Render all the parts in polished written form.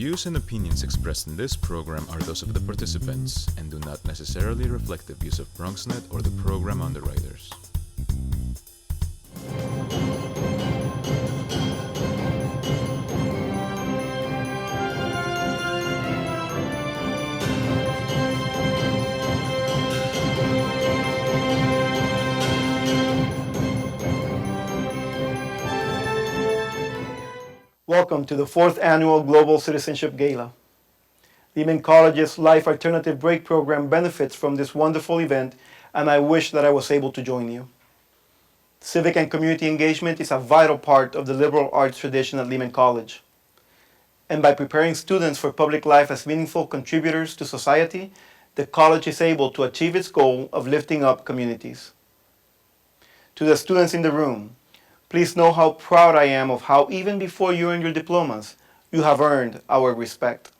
views and opinions expressed in this program are those of the participants and do not necessarily reflect the views of BronxNet or the program underwriters. Welcome to the 4th Annual Global Citizenship Gala. Lehman College's Life Alternative Break program benefits from this wonderful event, and I wish that I was able to join you. Civic and community engagement is a vital part of the liberal arts tradition at Lehman College. And by preparing students for public life as meaningful contributors to society, the college is able to achieve its goal of lifting up communities. To the students in the room, please know how proud I am of how even before you earn your diplomas, you have earned our respect.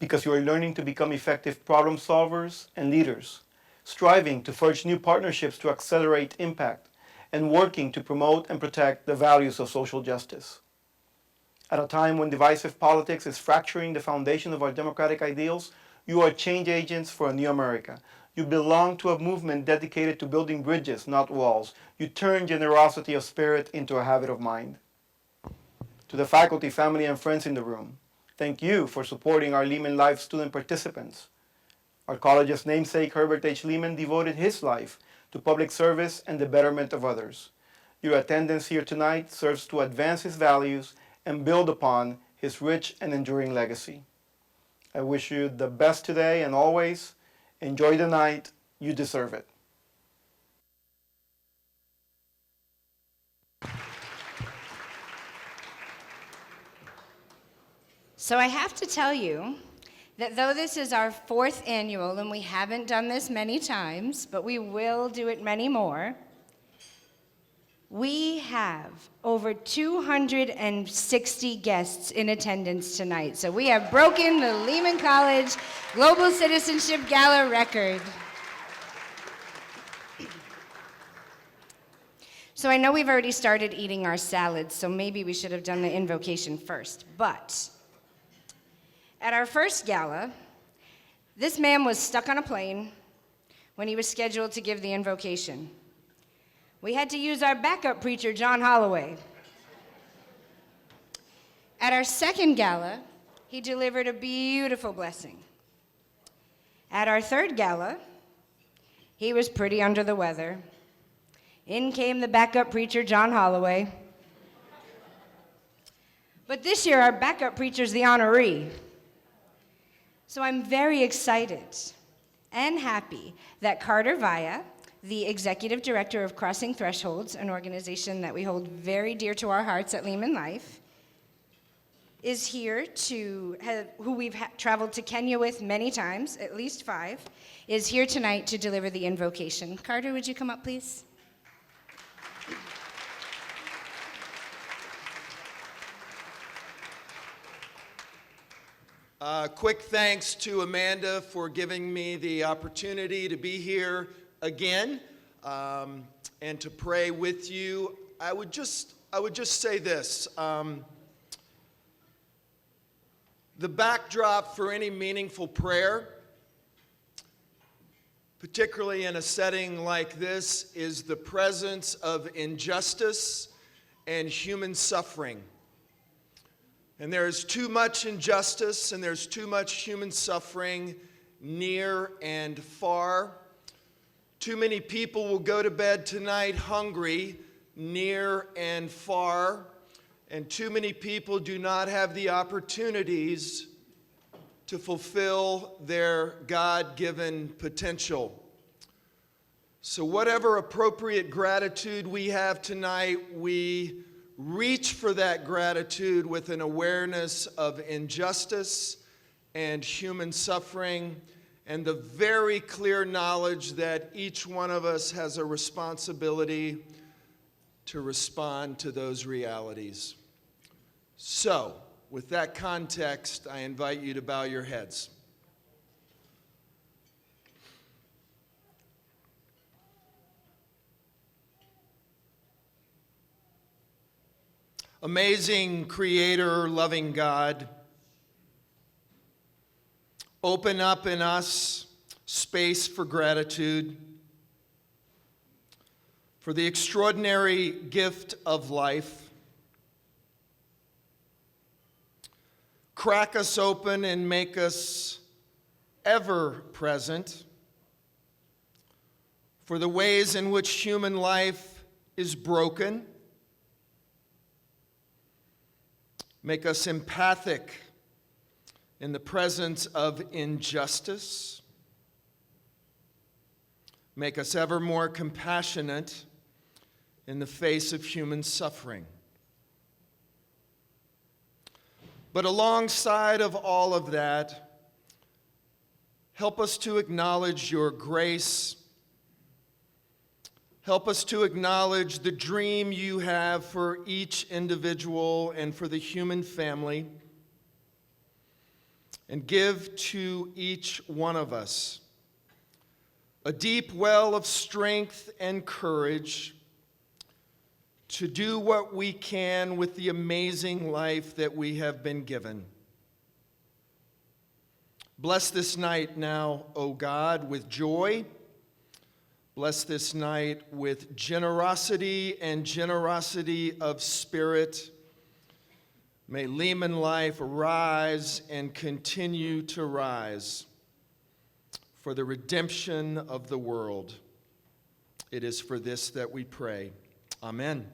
Because you are learning to become effective problem solvers and leaders, striving to forge new partnerships to accelerate impact, and working to promote and protect the values of social justice. At a time when divisive politics is fracturing the foundation of our democratic ideals, you are change agents for a new America. You belong to a movement dedicated to building bridges, not walls. You turn generosity of spirit into a habit of mind. To the faculty, family, and friends in the room, thank you for supporting our Lehman Life student participants. Our college's namesake, Herbert H. Lehman, devoted his life to public service and the betterment of others. Your attendance here tonight serves to advance his values and build upon his rich and enduring legacy. I wish you the best today and always. Enjoy the night. You deserve it. So I have to tell you that though this is our 4th annual and we haven't done this many times, but we will do it many more, we have over 260 guests in attendance tonight. So we have broken the Lehman College Global Citizenship Gala record. So I know we've already started eating our salads, so maybe we should have done the invocation first. But at our first gala, this man was stuck on a plane when he was scheduled to give the invocation. We had to use our backup preacher, John Holloway. At our second gala, he delivered a beautiful blessing. At our third gala, he was pretty under the weather. In came the backup preacher, John Holloway. But this year, our backup preacher's the honoree. So I'm very excited and happy that Carter Vaya, the executive director of Crossing Thresholds, an organization that we hold very dear to our hearts at Lehman Life, is here who we've traveled to Kenya with many times, at least 5, is here tonight to deliver the invocation. Carter, would you come up, please? Quick thanks to Amanda for giving me the opportunity to be here again and to pray with you. I would just say this. The backdrop for any meaningful prayer, particularly in a setting like this, is the presence of injustice and human suffering. And there is too much injustice and there's too much human suffering near and far. Too many people will go to bed tonight hungry, near and far, and too many people do not have the opportunities to fulfill their God-given potential. So whatever appropriate gratitude we have tonight, we reach for that gratitude with an awareness of injustice and human suffering, and the very clear knowledge that each one of us has a responsibility to respond to those realities. So, with that context, I invite you to bow your heads. Amazing Creator, loving God, open up in us space for gratitude for the extraordinary gift of life. Crack us open and make us ever present for the ways in which human life is broken. Make us empathic in the presence of injustice. Make us ever more compassionate in the face of human suffering. But alongside of all of that, help us to acknowledge your grace. Help us to acknowledge the dream you have for each individual and for the human family. And give to each one of us a deep well of strength and courage to do what we can with the amazing life that we have been given. Bless this night now, O God, with joy. Bless this night with generosity and generosity of spirit. May Lehman life rise and continue to rise for the redemption of the world. It is for this that we pray. Amen.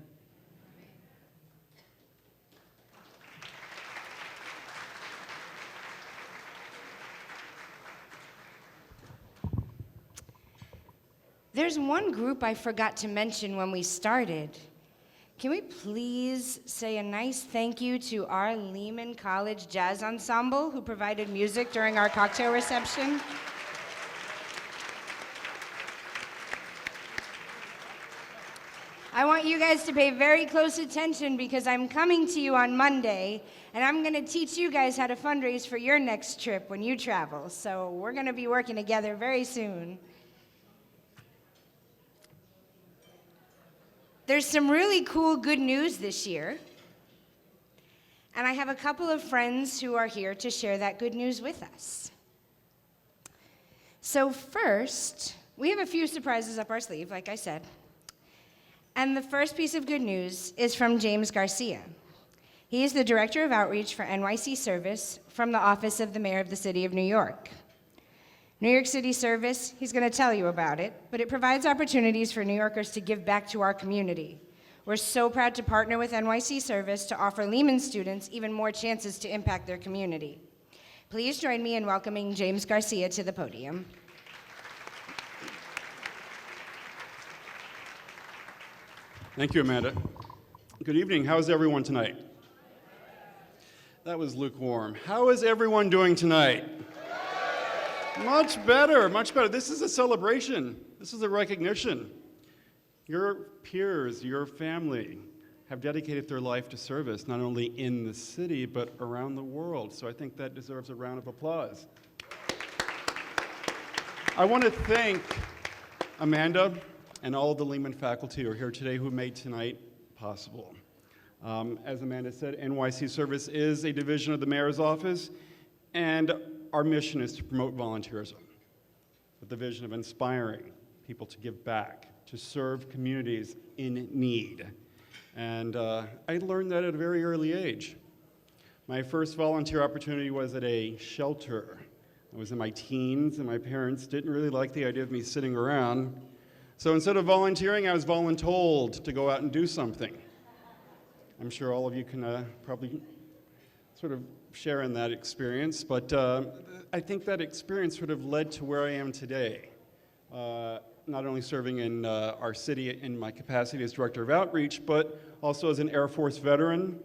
There's one group I forgot to mention when we started. Can we please say a nice thank you to our Lehman College Jazz Ensemble who provided music during our cocktail reception? I want you guys to pay very close attention because I'm coming to you on Monday and I'm going to teach you guys how to fundraise for your next trip when you travel. So we're going to be working together very soon. There's some really cool good news this year, and I have a couple of friends who are here to share that good news with us. So first, we have a few surprises up our sleeve, like I said. And the first piece of good news is from James Garcia. He is the Director of Outreach for NYC Service from the Office of the Mayor of the City of New York. New York City Service, he's going to tell you about it, but it provides opportunities for New Yorkers to give back to our community. We're so proud to partner with NYC Service to offer Lehman students even more chances to impact their community. Please join me in welcoming James Garcia to the podium. Thank you, Amanda. Good evening. How is everyone tonight? That was lukewarm. How is everyone doing tonight? Much better, much better. This is a celebration. This is a recognition. Your peers, your family have dedicated their life to service, not only in the city, but around the world. So I think that deserves a round of applause. I want to thank Amanda and all of the Lehman faculty who are here today who made tonight possible. As Amanda said, NYC Service is a division of the mayor's office, and our mission is to promote volunteerism with the vision of inspiring people to give back, to serve communities in need. And I learned that at a very early age. My first volunteer opportunity was at a shelter. I was in my teens, and my parents didn't really like the idea of me sitting around. So instead of volunteering, I was voluntold to go out and do something. I'm sure all of you can probably sort of share in that experience, but I think that experience sort of led to where I am today. Not only serving in our city in my capacity as Director of Outreach, but also as an Air Force veteran,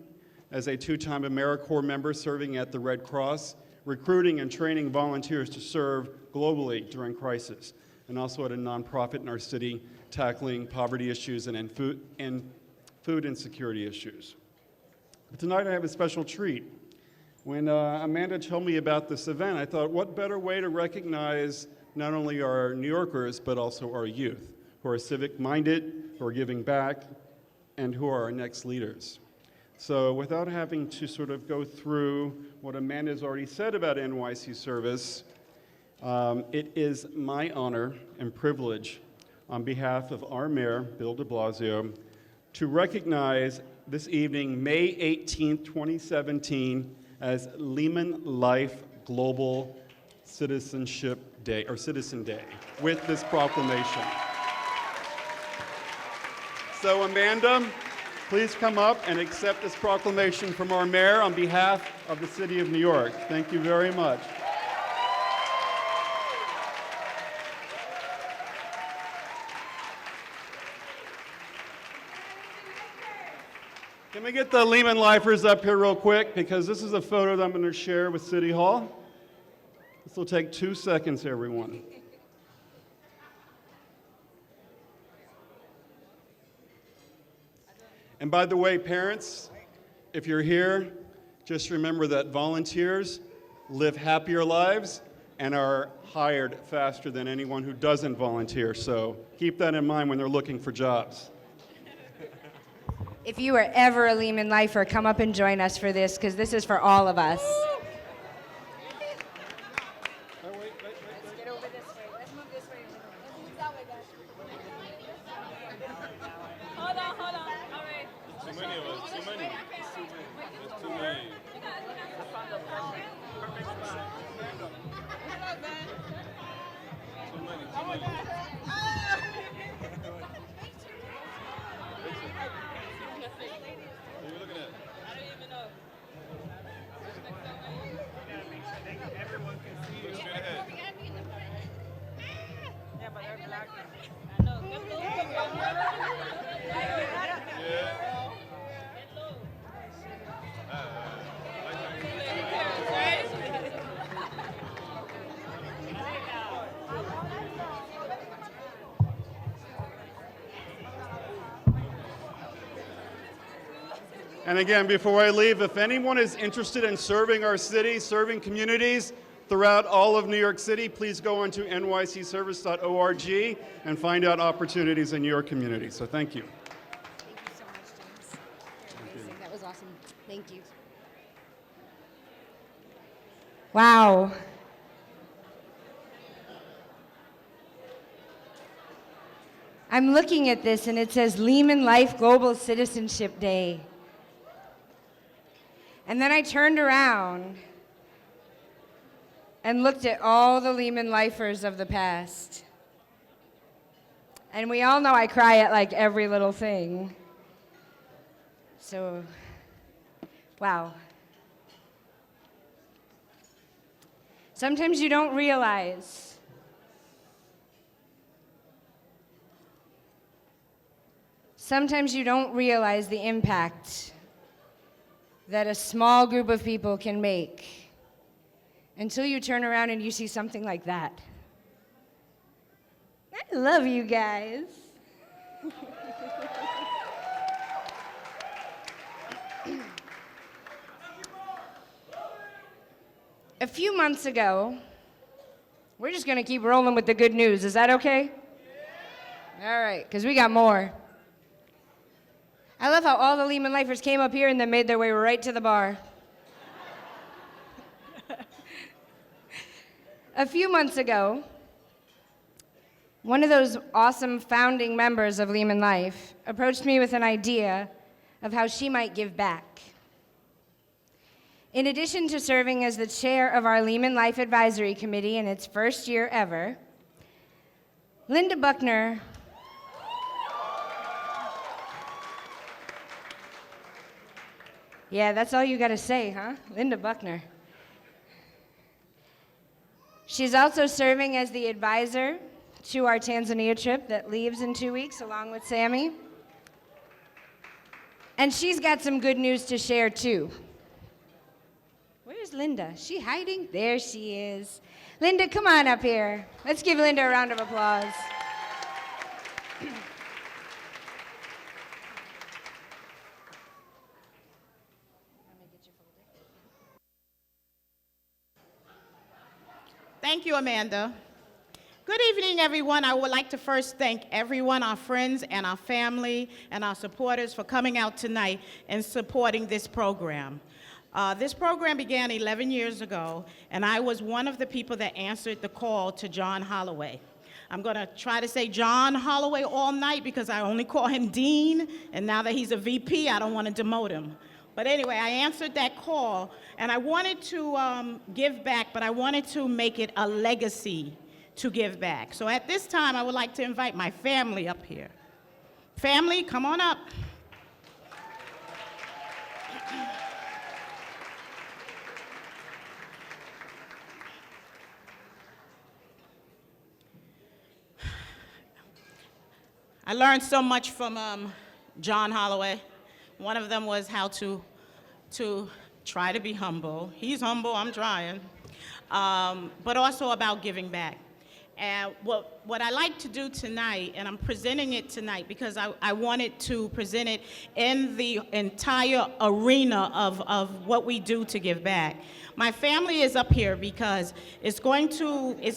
as a two-time AmeriCorps member serving at the Red Cross, recruiting and training volunteers to serve globally during crisis, and also at a nonprofit in our city tackling poverty issues and food insecurity issues. But tonight I have a special treat. When Amanda told me about this event, I thought, what better way to recognize not only our New Yorkers, but also our youth, who are civic-minded, who are giving back, and who are our next leaders. So without having to sort of go through what Amanda's already said about NYC Service, It is my honor and privilege on behalf of our mayor, Bill de Blasio, to recognize this evening, May 18, 2017, as Lehman Life Global Citizenship Day, or Citizen Day, with this proclamation. So Amanda, please come up and accept this proclamation from our mayor on behalf of the city of New York. Thank you very much. Can we get the Lehman Lifers up here real quick? Because this is a photo that I'm going to share with City Hall. This will take 2 seconds, everyone. And by the way, parents, if you're here, just remember that volunteers live happier lives and are hired faster than anyone who doesn't volunteer. So keep that in mind when they're looking for jobs. If you are ever a Lehman lifer, come up and join us for this, because this is for all of us. Let's get over this way. Let's move this way. Let's move that way, guys. Hold on. All right. Too many of us. Too many. There's too many. And again, before I leave, if anyone is interested in serving our city, serving communities throughout all of New York City, please go on to nycservice.org and find out opportunities in your community. So thank you. Thank you so much, James. You're amazing. That was awesome. Thank you. Wow. I'm looking at this and it says Lehman Life Global Citizenship Day. And then I turned around and looked at all the Lehman lifers of the past. And we all know I cry at like every little thing. So, wow. Sometimes you don't realize the impact that a small group of people can make until you turn around and you see something like that. I love you guys. A few months ago, we're just gonna keep rolling with the good news. Is that okay? All right, because we got more. I love how all the Lehman lifers came up here and then made their way right to the bar. A few months ago, one of those awesome founding members of Lehman Life approached me with an idea of how she might give back. In addition to serving as the chair of our Lehman Life Advisory Committee in its first year ever, Linda Buckner Yeah, that's all you gotta say, huh? Linda Buckner. She's also serving as the advisor to our Tanzania trip that leaves in 2 weeks, along with Sammy. And she's got some good news to share, too. Where's Linda? Is she hiding? There she is. Linda, come on up here. Let's give Linda a round of applause. Thank you, Amanda. Good evening, everyone. I would like to first thank everyone, our friends and our family and our supporters for coming out tonight and supporting this program. This program began 11 years ago, and I was one of the people that answered the call to John Holloway. I'm going to try to say John Holloway all night because I only call him Dean, and now that he's a VP, I don't want to demote him. But anyway, I answered that call, and I wanted to give back, but I wanted to make it a legacy to give back. So at this time, I would like to invite my family up here. Family, come on up. I learned so much from John Holloway. One of them was how to try to be humble. He's humble, I'm trying. But also about giving back. And what I like to do tonight, and I'm presenting it tonight because I wanted to present it in the entire arena of what we do to give back. My family is up here because it's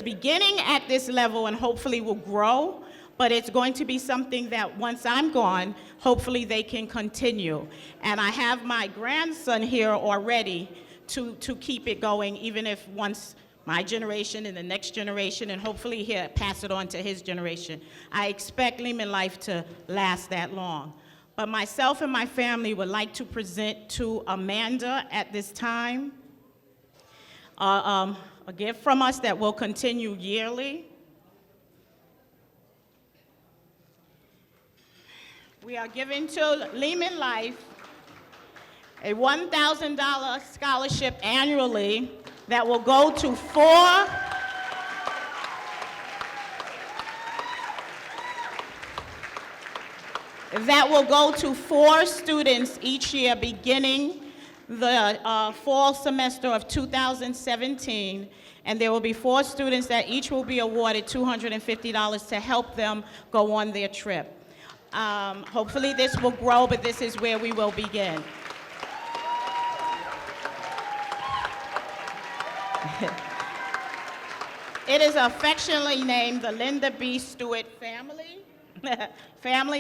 beginning at this level and hopefully will grow. But it's going to be something that once I'm gone, hopefully they can continue. And I have my grandson here already to keep it going, even if once my generation and the next generation, and hopefully he'll pass it on to his generation. I expect Lehman Life to last that long. But myself and my family would like to present to Amanda at this time a gift from us that will continue yearly. We are giving to Lehman Life a $1,000 scholarship annually that will go to four students each year beginning the fall semester of 2017. And there will be 4 students that each will be awarded $250 to help them go on their trip. Hopefully this will grow, but this is where we will begin. It is affectionately named the Linda B. Stewart Family,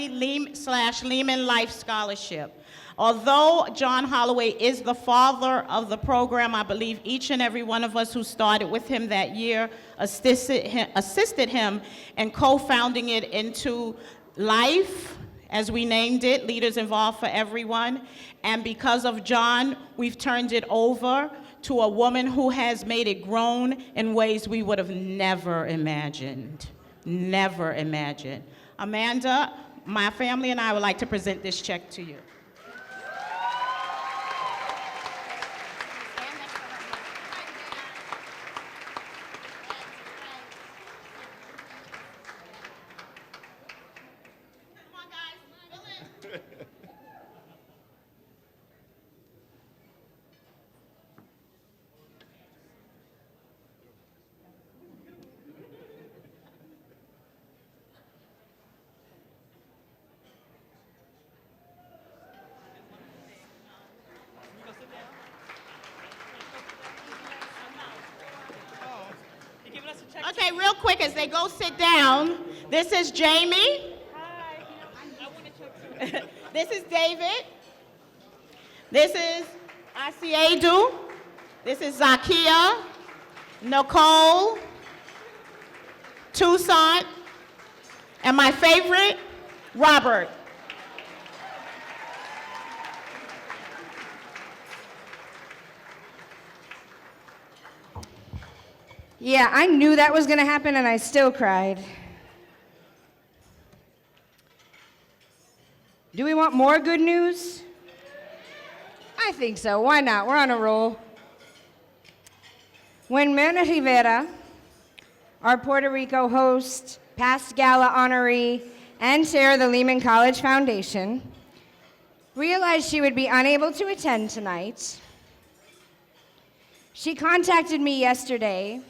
Lehman Life Scholarship. Although John Holloway is the father of the program, I believe each and every one of us who started with him that year assisted him in co-founding it into Life, as we named it, Leaders Involved for Everyone. And because of John, we've turned it over to a woman who has made it grown in ways we would have never imagined. Never imagined. Amanda, my family and I would like to present this check to you. Okay, real quick, as they go sit down, this is Jamie. Hi. This is David. This is Asiedu. This is Zakia, Nicole, Toussaint, and my favorite, Robert. Yeah, I knew that was going to happen, and I still cried. Do we want more good news? I think so. Why not? We're on a roll. When Myrna Rivera, our Puerto Rico host, past gala honoree, and chair of the Lehman College Foundation, realized she would be unable to attend tonight, she contacted me yesterday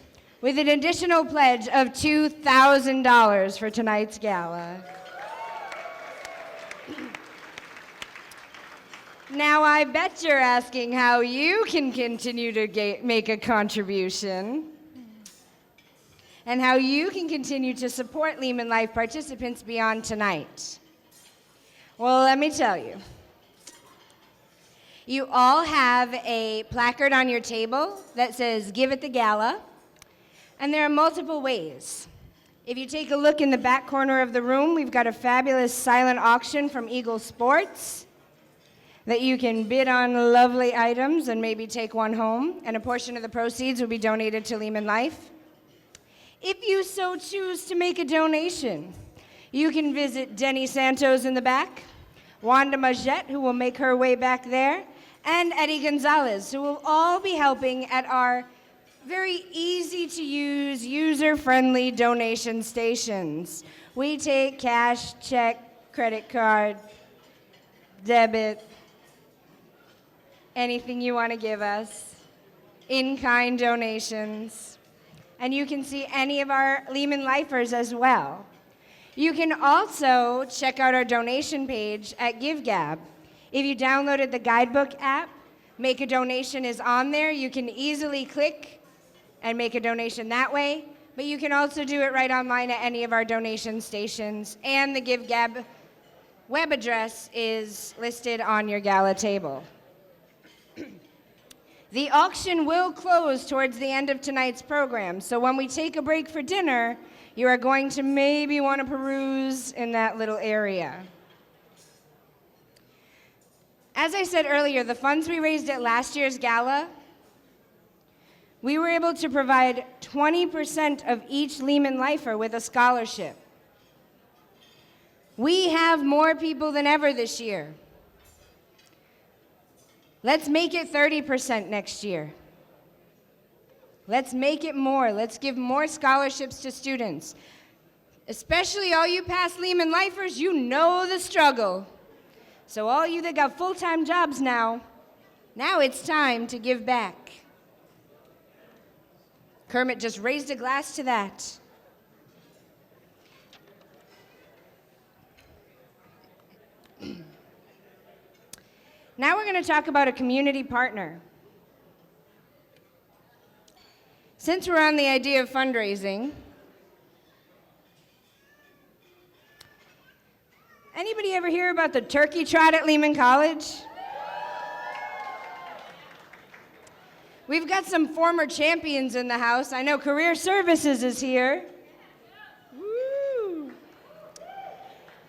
with an additional pledge of $2,000 for tonight's gala. Now, I bet you're asking how you can continue to make a contribution and how you can continue to support Lehman Life participants beyond tonight. Well, let me tell you. You all have a placard on your table that says, "Give at the Gala," and there are multiple ways. If you take a look in the back corner of the room, we've got a fabulous silent auction from Eagle Sports that you can bid on lovely items and maybe take one home, and a portion of the proceeds will be donated to Lehman Life. If you so choose to make a donation, you can visit Denny Santos in the back, Wanda Majette, who will make her way back there, and Eddie Gonzalez, who will all be helping at our very easy to use, user-friendly donation stations. We take cash, check, credit card, debit, anything you want to give us, in-kind donations, and you can see any of our Lehman Lifers as well. You can also check out our donation page at GiveGab. If you downloaded the guidebook app, Make a Donation is on there. You can easily click and make a donation that way, but you can also do it right online at any of our donation stations, and the GiveGab web address is listed on your gala table. The auction will close towards the end of tonight's program, so when we take a break for dinner, you are going to maybe want to peruse in that little area. As I said earlier, the funds we raised at last year's gala, we were able to provide 20% of each Lehman Lifer with a scholarship. We have more people than ever this year. Let's make it 30% next year. Let's make it more. Let's give more scholarships to students. Especially all you past Lehman Lifers, you know the struggle. So all you that got full-time jobs now it's time to give back. Kermit just raised a glass to that. Now we're going to talk about a community partner. Since we're on the idea of fundraising, anybody ever hear about the turkey trot at Lehman College? We've got some former champions in the house. I know Career Services is here. Woo.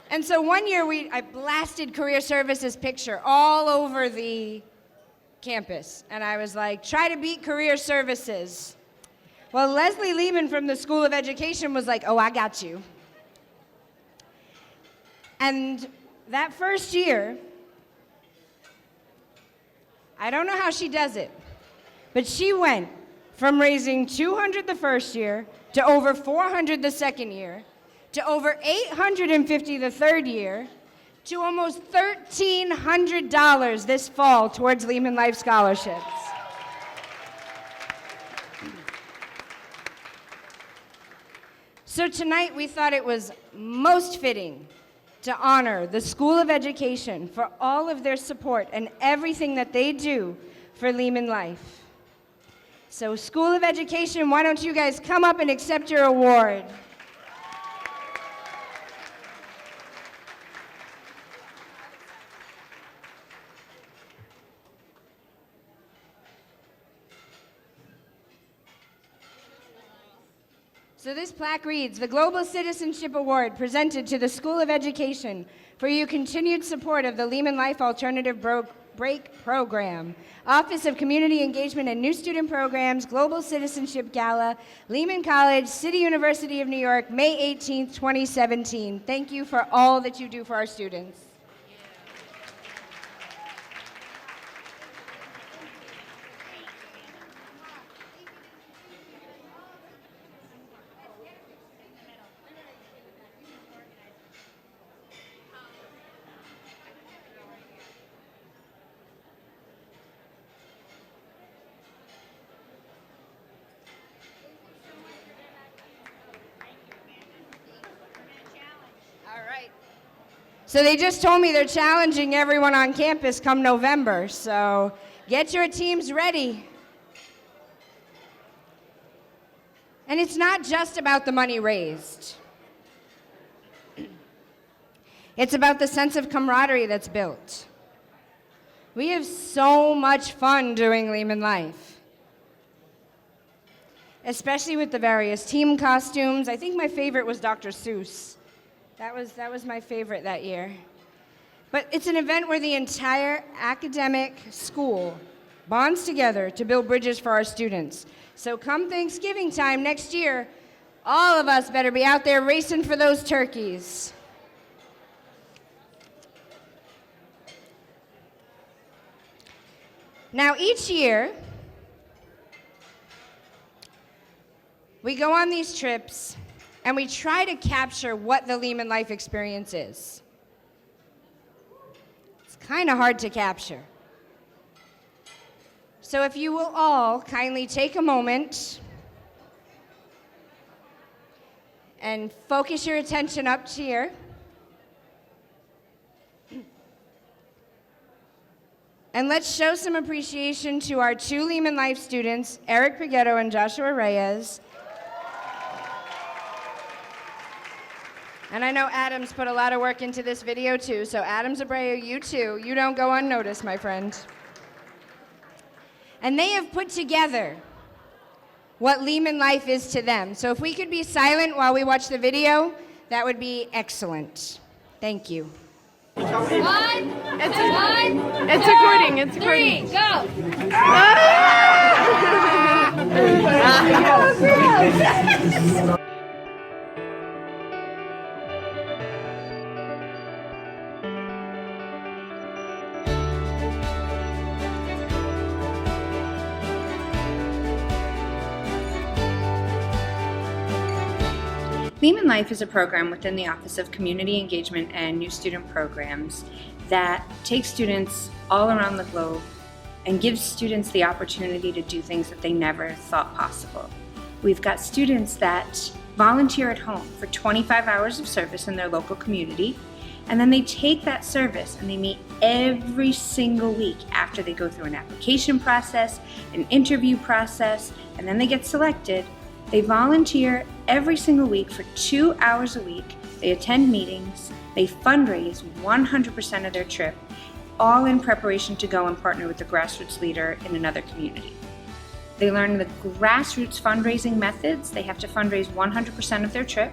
And so one year I blasted Career Services picture all over the campus. And I was like, try to beat Career Services. Well, Leslie Lehman from the School of Education was like, oh, I got you. And that first year, I don't know how she does it, but she went from raising $200 the first year to over $400 the second year to over $850 the third year to almost $1,300 this fall towards Lehman Life scholarships. So tonight we thought it was most fitting to honor the School of Education for all of their support and everything that they do for Lehman Life. So School of Education, why don't you guys come up and accept your award? So this plaque reads, the Global Citizenship Award presented to the School of Education for your continued support of the Lehman Life Alternative Break Program. Office of Community Engagement and New Student Programs, Global Citizenship Gala, Lehman College, City University of New York, May 18th, 2017. Thank you for all that you do for our students. So they just told me they're challenging everyone on campus come November, so get your teams ready. And it's not just about the money raised. It's about the sense of camaraderie that's built. We have so much fun doing Lehman Life, especially with the various team costumes. I think my favorite was Dr. Seuss. That was my favorite that year. But it's an event where the entire academic school bonds together to build bridges for our students. So come Thanksgiving time next year, all of us better be out there racing for those turkeys. Now, each year, we go on these trips and we try to capture what the Lehman Life experience is. It's kind of hard to capture. So if you will all kindly take a moment and focus your attention up here. And let's show some appreciation to our two Lehman Life students, Eric Piguetto and Joshua Reyes. And I know Adam's put a lot of work into this video too, so Adam Zabreu, you too. You don't go unnoticed, my friend. And they have put together what Lehman Life is to them. So if we could be silent while we watch the video, that would be excellent. Thank you. It's recording. It's recording. 3, go. Lehman Life is a program within the Office of Community Engagement and New Student Programs that takes students all around the globe and gives students the opportunity to do things that they never thought possible. We've got students that volunteer at home for 25 hours of service in their local community, and then they take that service and they meet every single week after they go through an application process, an interview process, and then they get selected. They volunteer every single week for 2 hours a week. They attend meetings. They fundraise 100% of their trip, all in preparation to go and partner with a grassroots leader in another community. They learn the grassroots fundraising methods. They have to fundraise 100% of their trip.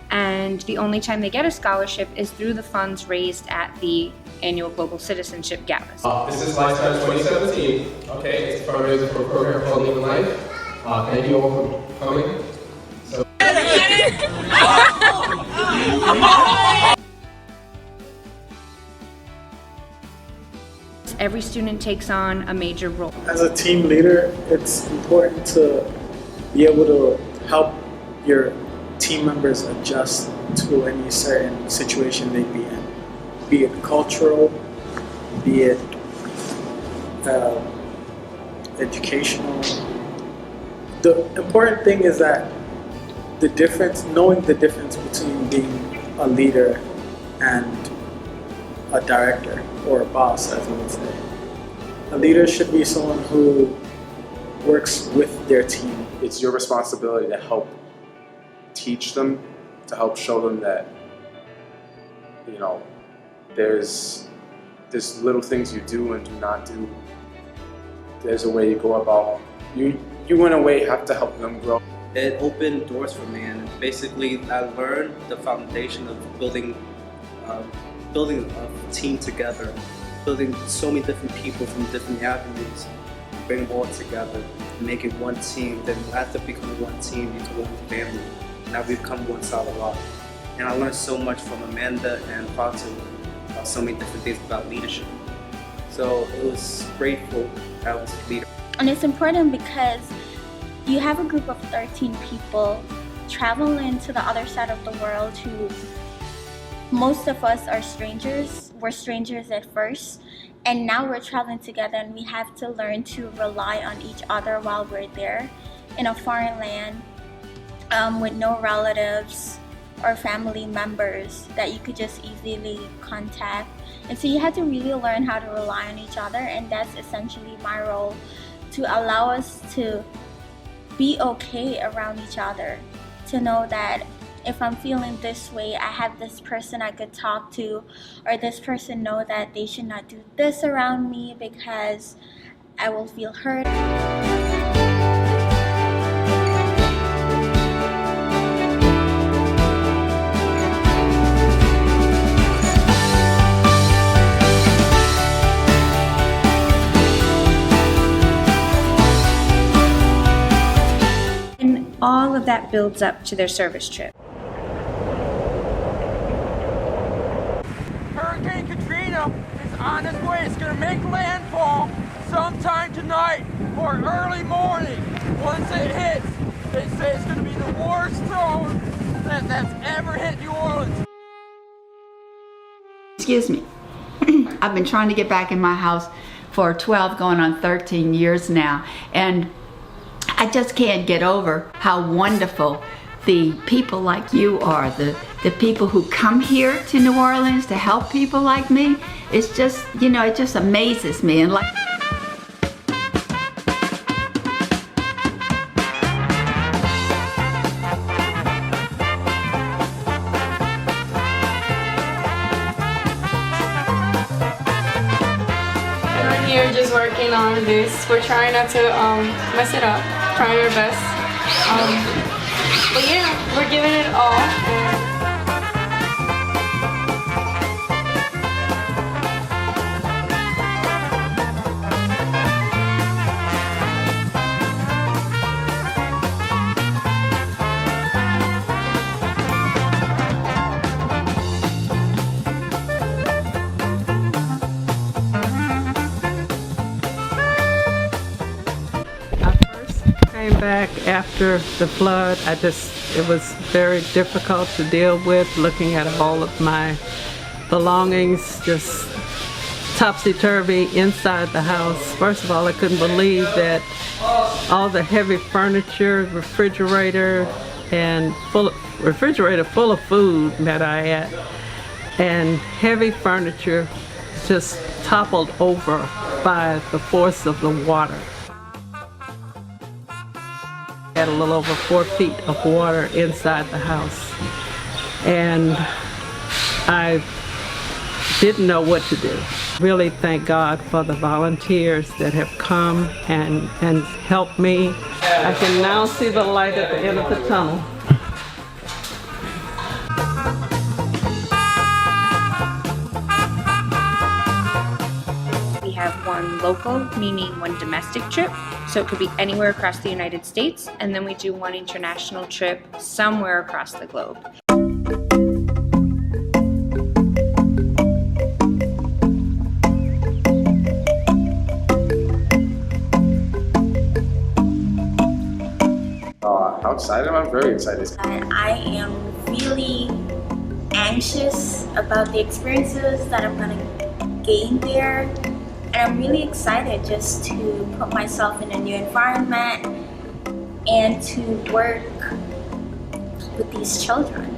And the only time they get a scholarship is through the funds raised at the annual Global Citizenship Gala. This is Lifetime 2017. Okay, it's a fundraiser for a program called Lehman Life. Thank you all for coming. Every student takes on a major role. As a team leader, it's important to be able to help your team members adjust to any certain situation they be in, be it cultural, be it educational. The important thing is that knowing the difference between being a leader and a director or a boss, as we would say. A leader should be someone who works with their team. It's your responsibility to help teach them, to help show them that, you know, there's little things you do and do not do. There's a way you go about. You in a way have to help them grow. It opened doors for me, and basically I learned the foundation of building a team together, building so many different people from different avenues, bring them all together, make it one team. Then after becoming one team, you become one family. Now we become one solid rock. And I learned so much from Amanda and Fatu about so many different things about leadership. So it was grateful that I was a leader. And it's important because you have a group of 13 people traveling to the other side of the world who, most of us are strangers. We're strangers at first, and now we're traveling together, and we have to learn to rely on each other while we're there in a foreign land with no relatives or family members that you could just easily contact. And so you have to really learn how to rely on each other, and that's essentially my role, to allow us to be okay around each other, to know that if I'm feeling this way, I have this person I could talk to, or this person know that they should not do this around me because I will feel hurt. And all of that builds up to their service trip. Hurricane Katrina is on its way. It's going to make landfall sometime tonight or early morning. Once it hits, they say it's going to be the worst storm that's ever hit New Orleans. Excuse me. I've been trying to get back in my house for 12 going on 13 years now, and I just can't get over how wonderful the people like you are, the people who come here to New Orleans to help people like me. It's just, you know, it just amazes me. And like, We're here just working on this. We're trying not to mess it up, trying our best. But yeah, we're giving it all. Came back after the flood. It was very difficult to deal with, looking at all of my belongings just topsy-turvy inside the house. First of all, I couldn't believe that all the heavy furniture, refrigerator full of food that I had, and heavy furniture just toppled over by the force of the water. Had a little over 4 feet of water inside the house, and I didn't know what to do. Really thank God for the volunteers that have come and helped me. I can now see the light at the end of the tunnel. We have one local, meaning one domestic trip, so it could be anywhere across the United States, and then we do one international trip somewhere across the globe. How excited am I? I'm very excited. I am really anxious about the experiences that I'm going to gain there. And I'm really excited just to put myself in a new environment and to work with these children.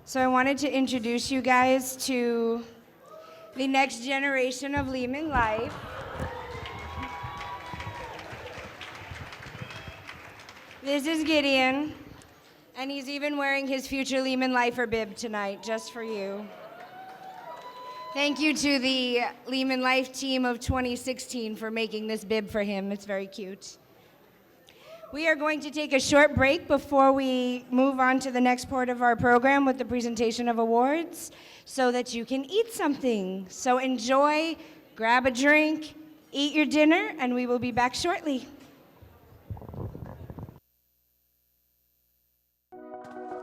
So I wanted to introduce you guys to the next generation of Lehman Life. This is Gideon, and he's even wearing his future Lehman Lifer bib tonight, just for you. Thank you to the Lehman Life team of 2016 for making this bib for him. It's very cute. We are going to take a short break before we move on to the next part of our program with the presentation of awards so that you can eat something. So enjoy, grab a drink, eat your dinner, and we will be back shortly.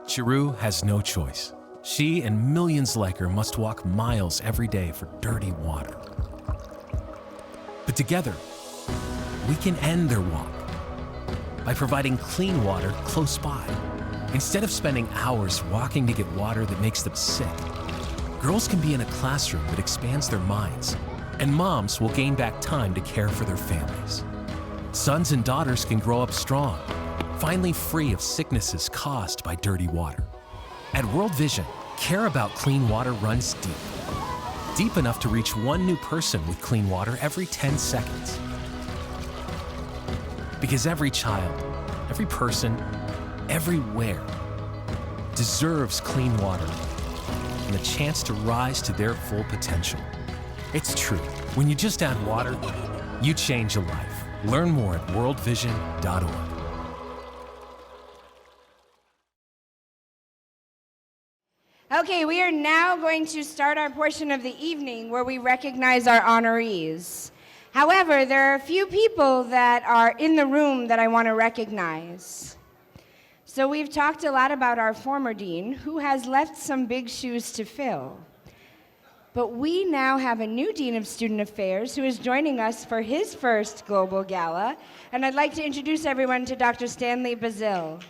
Chiru has no choice. She and millions like her must walk miles every day for dirty water. But together, we can end their walk by providing clean water close by. Instead of spending hours walking to get water that makes them sick, girls can be in a classroom that expands their minds, and moms will gain back time to care for their families. Sons and daughters can grow up strong, finally free of sicknesses caused by dirty water. At World Vision, care about clean water runs deep. Deep enough to reach one new person with clean water every 10 seconds. Because every child, every person, everywhere deserves clean water and the chance to rise to their full potential. It's true. When you just add water, you change a life. Learn more at worldvision.org. Okay, we are now going to start our portion of the evening where we recognize our honorees. However, there are a few people that are in the room that I want to recognize. So we've talked a lot about our former dean, who has left some big shoes to fill. But we now have a new dean of student affairs who is joining us for his first global gala, and I'd like to introduce everyone to Dr. Stanley Bazzill.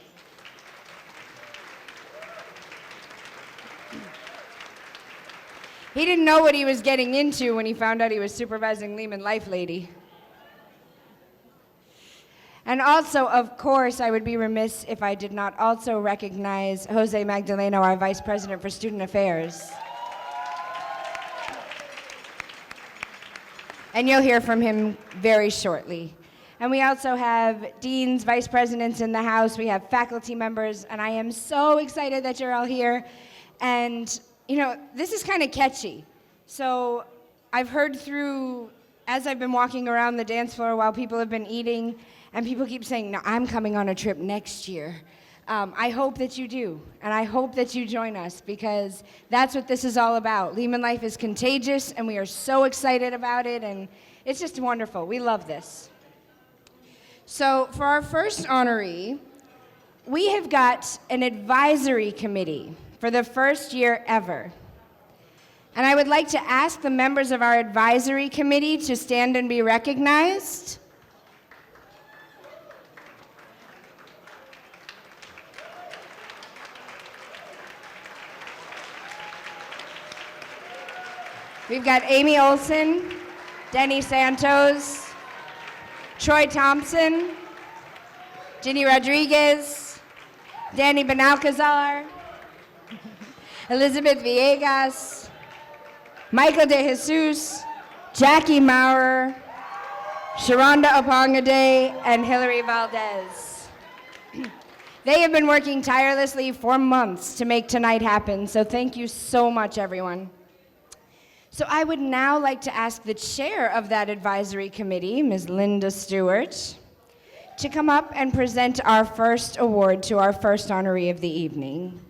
He didn't know what he was getting into when he found out he was supervising Lehman Life Lady. And also, of course, I would be remiss if I did not also recognize Jose Magdaleno, our Vice President for Student Affairs. And you'll hear from him very shortly. And we also have deans, vice presidents in the house. We have faculty members, and I am so excited that you're all here. And you know, this is kind of catchy. So I've heard through, as I've been walking around the dance floor while people have been eating, and people keep saying, no, I'm coming on a trip next year. I hope that you do, and I hope that you join us, because that's what this is all about. Lehman Life is contagious, and we are so excited about it, and it's just wonderful. We love this. So for our first honoree, we have got an advisory committee for the first year ever. And I would like to ask the members of our advisory committee to stand and be recognized. We've got Amy Olson, Denny Santos, Troy Thompson, Ginny Rodriguez, Danny Benalcazar, Elizabeth Villegas, Michael De Jesus, Jackie Maurer, Sharonda Opongade, and Hillary Valdez. They have been working tirelessly for months to make tonight happen, so thank you so much, everyone. So I would now like to ask the chair of that advisory committee, Ms. Linda Stewart, to come up and present our first award to our first honoree of the evening.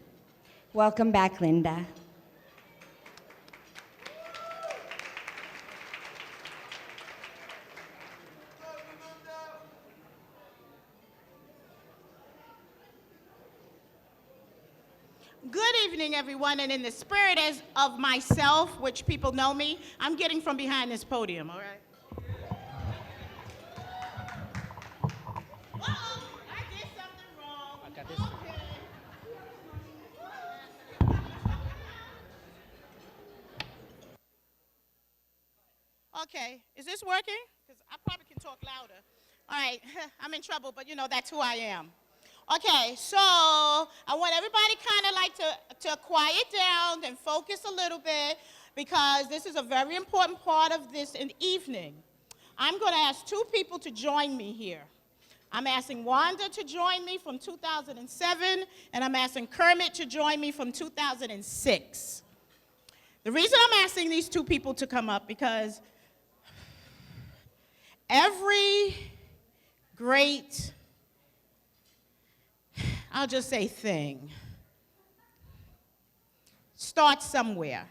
Welcome back, Linda. Good evening, everyone, and in the spirit of myself, which people know me, I'm getting from behind this podium, all right? Uh-oh, I did something wrong. I got this. Okay, is this working? Because I probably can talk louder. All right, I'm in trouble, but you know, that's who I am. Okay, so I want everybody kind of like to quiet down and focus a little bit, because this is a very important part of this evening. I'm going to ask two people to join me here. I'm asking Wanda to join me from 2007, and I'm asking Kermit to join me from 2006. The reason I'm asking these two people to come up, because every great, I'll just say thing, starts somewhere.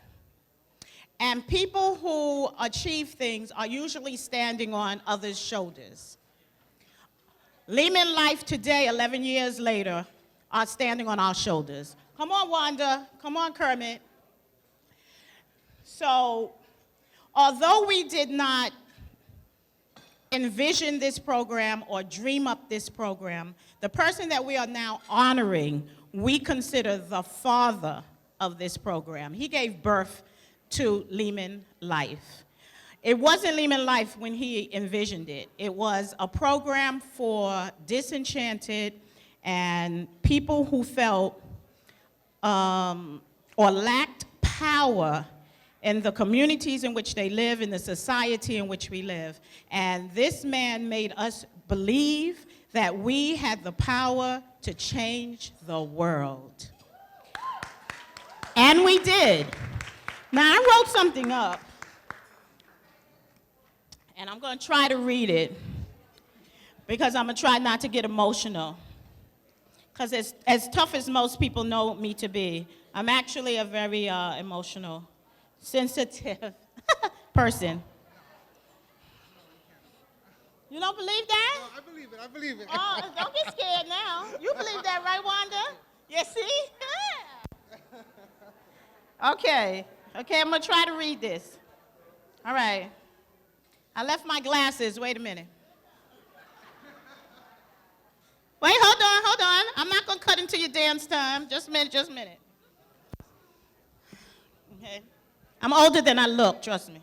And people who achieve things are usually standing on others' shoulders. Lehman Life today, 11 years later, are standing on our shoulders. Come on, Wanda. Come on, Kermit. So, although we did not envision this program or dream up this program, the person that we are now honoring, we consider the father of this program. He gave birth to Lehman Life. It wasn't Lehman Life when he envisioned it. It was a program for disenchanted and people who felt or lacked power in the communities in which they live, in the society in which we live. And this man made us believe that we had the power to change the world. And we did. Now, I wrote something up, and I'm going to try to read it, because I'm going to try not to get emotional. Because as tough as most people know me to be, I'm actually a very emotional, sensitive person. You don't believe that? No, I believe it. I believe it. Oh, don't get scared now. You believe that, right, Wanda? You see? Okay, I'm going to try to read this. All right. I left my glasses. Wait a minute. Wait, hold on. I'm not going to cut into your dance time. Just a minute. Okay. I'm older than I look, trust me.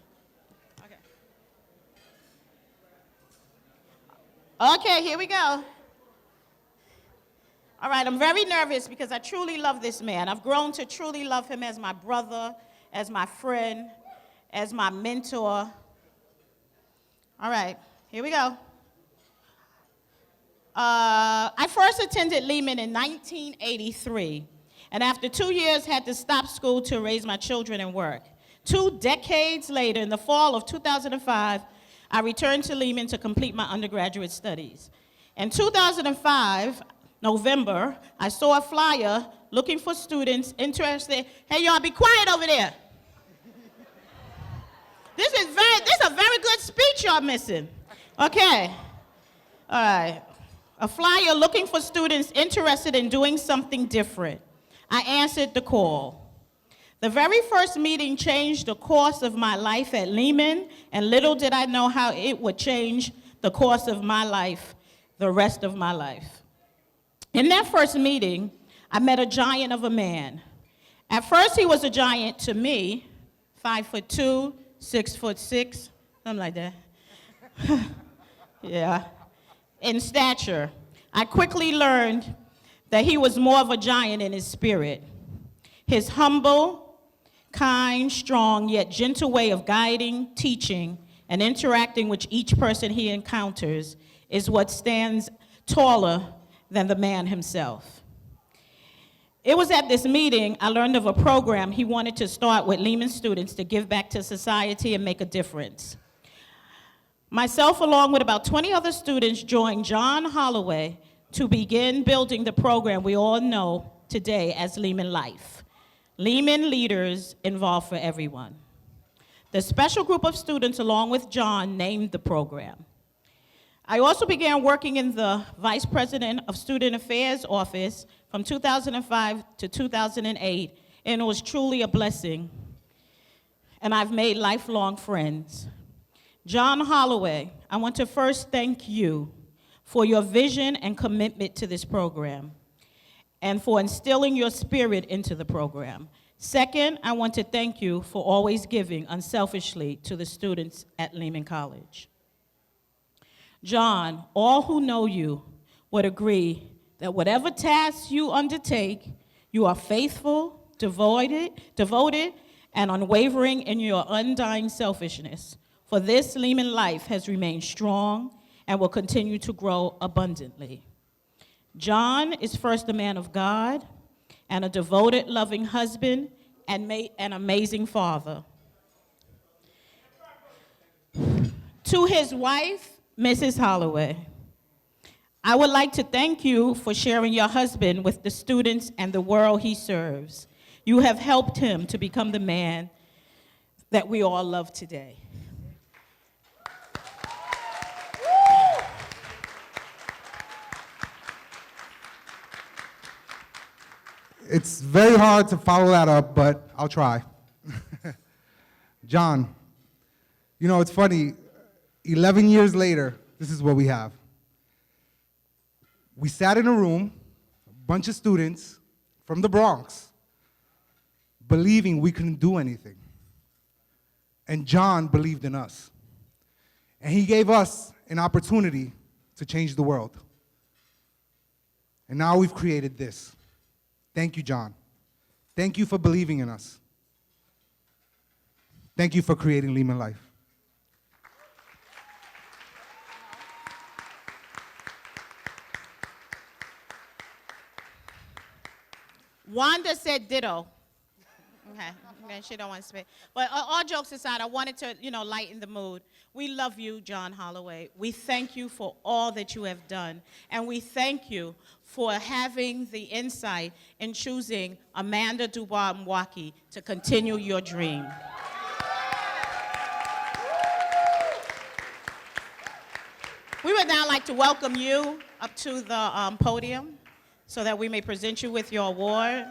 Okay, here we go. All right, I'm very nervous because I truly love this man. I've grown to truly love him as my brother, as my friend, as my mentor. All right, here we go. I first attended Lehman in 1983, and after 2 years had to stop school to raise my children and work. 2 decades later, in the fall of 2005, I returned to Lehman to complete my undergraduate studies. In 2005, November, I saw a flyer looking for students interested. Hey, y'all, be quiet over there. This is a very good speech y'all missing. Okay. All right. A flyer looking for students interested in doing something different. I answered the call. The very first meeting changed the course of my life at Lehman, and little did I know how it would change the course of my life, the rest of my life. In that first meeting, I met a giant of a man. At first, he was a giant to me, 5'2", 6'6", something like that. Yeah. In stature. I quickly learned that he was more of a giant in his spirit. His humble, kind, strong, yet gentle way of guiding, teaching, and interacting with each person he encounters is what stands taller than the man himself. It was at this meeting I learned of a program he wanted to start with Lehman students to give back to society and make a difference. Myself, along with about 20 other students, joined John Holloway to begin building the program we all know today as Lehman Life. Lehman leaders involved for everyone. The special group of students, along with John, named the program. I also began working in the Vice President of Student Affairs office from 2005 to 2008, and it was truly a blessing. And I've made lifelong friends. John Holloway, I want to first thank you for your vision and commitment to this program, and for instilling your spirit into the program. Second, I want to thank you for always giving unselfishly to the students at Lehman College. John, all who know you would agree that whatever tasks you undertake, you are faithful, devoted, and unwavering in your undying selfishness. For this, Lehman Life has remained strong and will continue to grow abundantly. John is first a man of God and a devoted, loving husband and an amazing father. To his wife, Mrs. Holloway, I would like to thank you for sharing your husband with the students and the world he serves. You have helped him to become the man that we all love today. It's very hard to follow that up, but I'll try. John, you know, it's funny, 11 years later, this is what we have. We sat in a room, a bunch of students from the Bronx, believing we couldn't do anything. And John believed in us. And he gave us an opportunity to change the world. And now we've created this. Thank you, John. Thank you for believing in us. Thank you for creating Lehman Life. Wanda said ditto. Okay, she don't want to speak. But all jokes aside, I wanted to, lighten the mood. We love you, John Holloway. We thank you for all that you have done. And we thank you for having the insight in choosing Amanda Dubois Mwaki to continue your dream. We would now like to welcome you up to the podium so that we may present you with your award.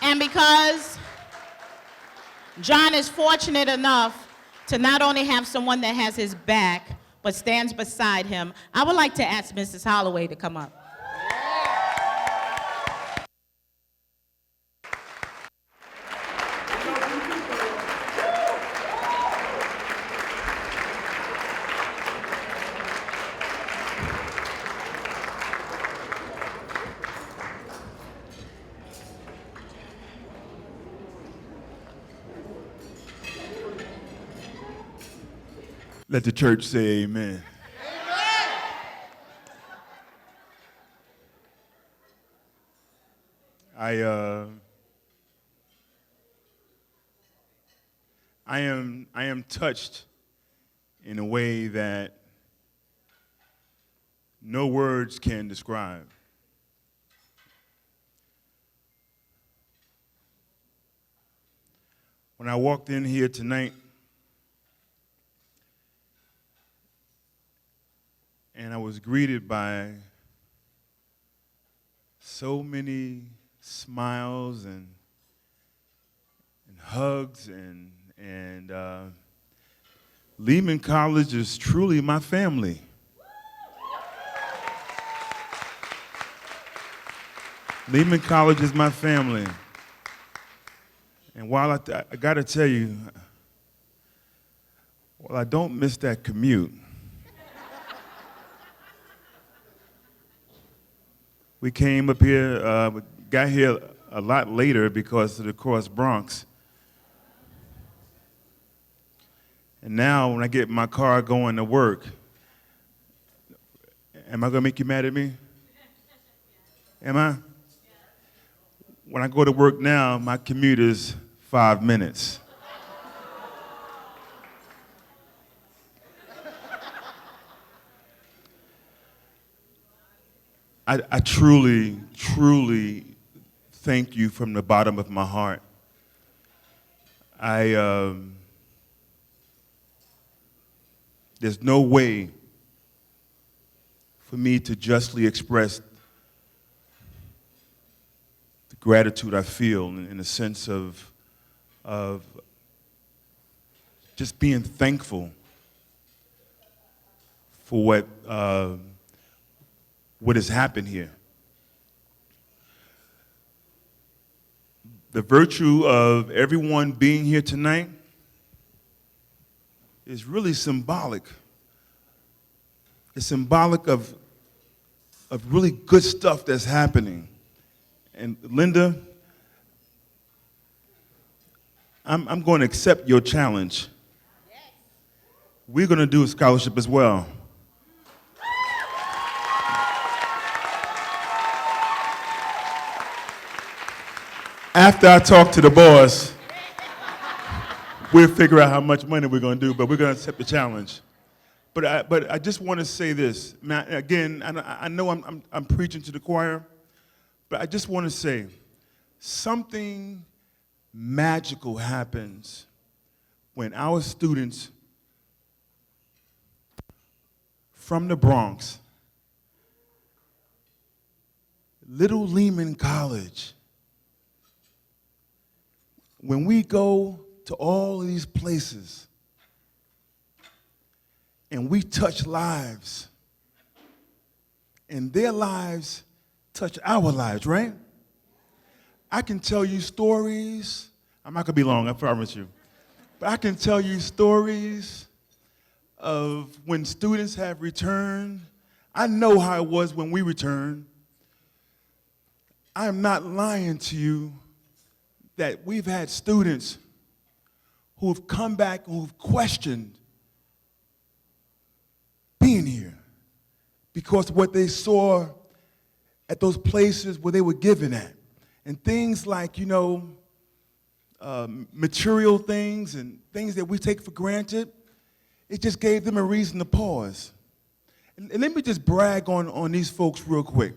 And because John is fortunate enough to not only have someone that has his back, but stands beside him, I would like to ask Mrs. Holloway to come up. Let the church say amen. I am touched in a way that no words can describe. When I walked in here tonight, and I was greeted by so many smiles and hugs, and Lehman College is truly my family. Lehman College is my family. And while I gotta tell you, well, I don't miss that commute. We came up here, got here a lot later because of the Cross Bronx. And now when I get in my car going to work, am I gonna make you mad at me? Am I? When I go to work now, my commute is 5 minutes. I truly, truly thank you from the bottom of my heart. There's no way for me to justly express the gratitude I feel in a sense of just being thankful for what has happened here. The virtue of everyone being here tonight is really symbolic. It's symbolic of really good stuff that's happening. And Linda, I'm going to accept your challenge. We're going to do a scholarship as well. After I talk to the boss, we'll figure out how much money we're going to do, but we're going to accept the challenge. But I just want to say this. Again, I know I'm preaching to the choir, but I just want to say something magical happens when our students from the Bronx, Little Lehman College, when we go to all of these places and we touch lives. And their lives touch our lives, right? I can tell you stories. I'm not going to be long, I promise you. But I can tell you stories of when students have returned. I know how it was when we returned. I'm not lying to you that we've had students who've come back, who've questioned being here because of what they saw at those places where they were given at. And things like, material things and things that we take for granted, it just gave them a reason to pause. And let me just brag on these folks real quick.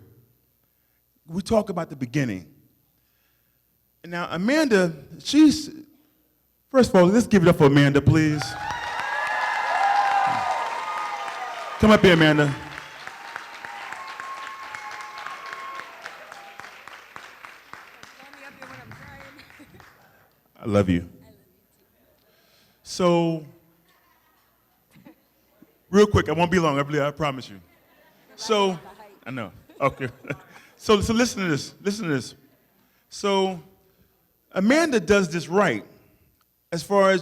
We talk about the beginning. And now, Amanda, first of all, let's give it up for Amanda, please. Come up here, Amanda. I love you. So, real quick, I won't be long, I promise you. So, I know, okay. So listen to this, listen to this. So, Amanda does this right, as far as,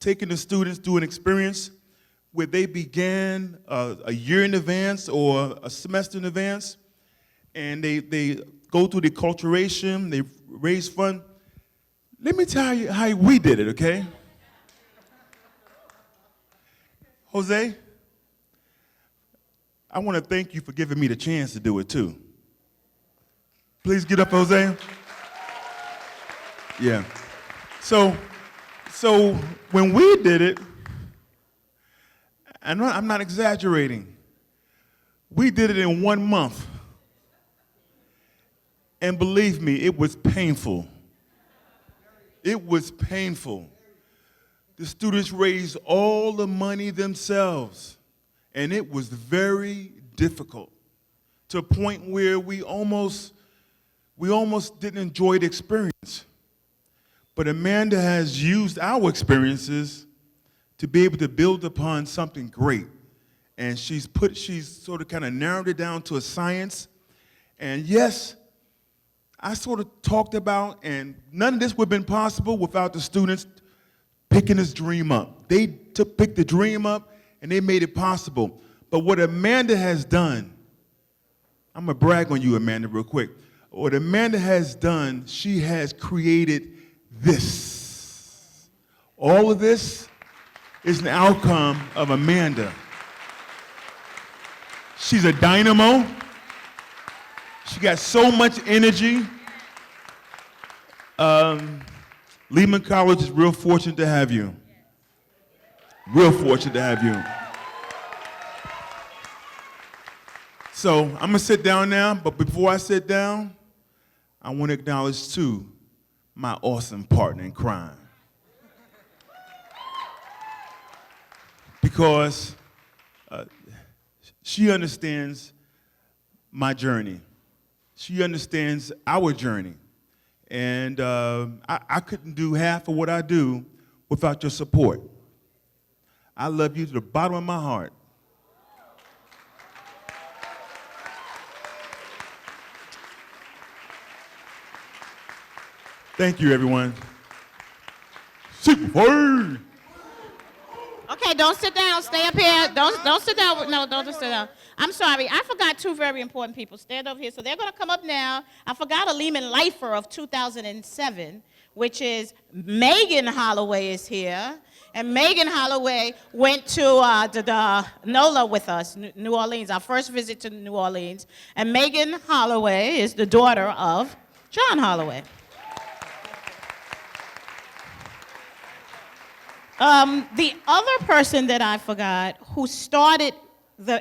taking the students through an experience where they began a year in advance or a semester in advance, and they go through the acculturation, they raise funds. Let me tell you how we did it, okay? Jose, I want to thank you for giving me the chance to do it too. Please get up, Jose. Yeah. So when we did it, and I'm not exaggerating, we did it in 1 month. And believe me, it was painful. It was painful. The students raised all the money themselves, and it was very difficult, to a point where we almost didn't enjoy the experience. But Amanda has used our experiences to be able to build upon something great. And she's sort of kind of narrowed it down to a science. And yes, I sort of talked about, and none of this would have been possible without the students picking this dream up. They picked the dream up, and they made it possible. But what Amanda has done, I'm going to brag on you, Amanda, real quick. What Amanda has done, she has created this. All of this is an outcome of Amanda. She's a dynamo. She got so much energy. Lehman College is real fortunate to have you. Real fortunate to have you. So I'm going to sit down now, but before I sit down, I want to acknowledge, too, my awesome partner in crime. Because she understands my journey. She understands our journey. And I couldn't do half of what I do without your support. I love you to the bottom of my heart. Thank you, everyone. Super Bowl. Okay, don't sit down. Stay up here. Don't sit down. No, don't just sit down. I'm sorry. I forgot two very important people. Stand over here. So they're going to come up now. I forgot a Lehman lifer of 2007, which is Megan Holloway is here. And Megan Holloway went to the NOLA with us, New Orleans, our first visit to New Orleans. And Megan Holloway is the daughter of John Holloway. The other person that I forgot who started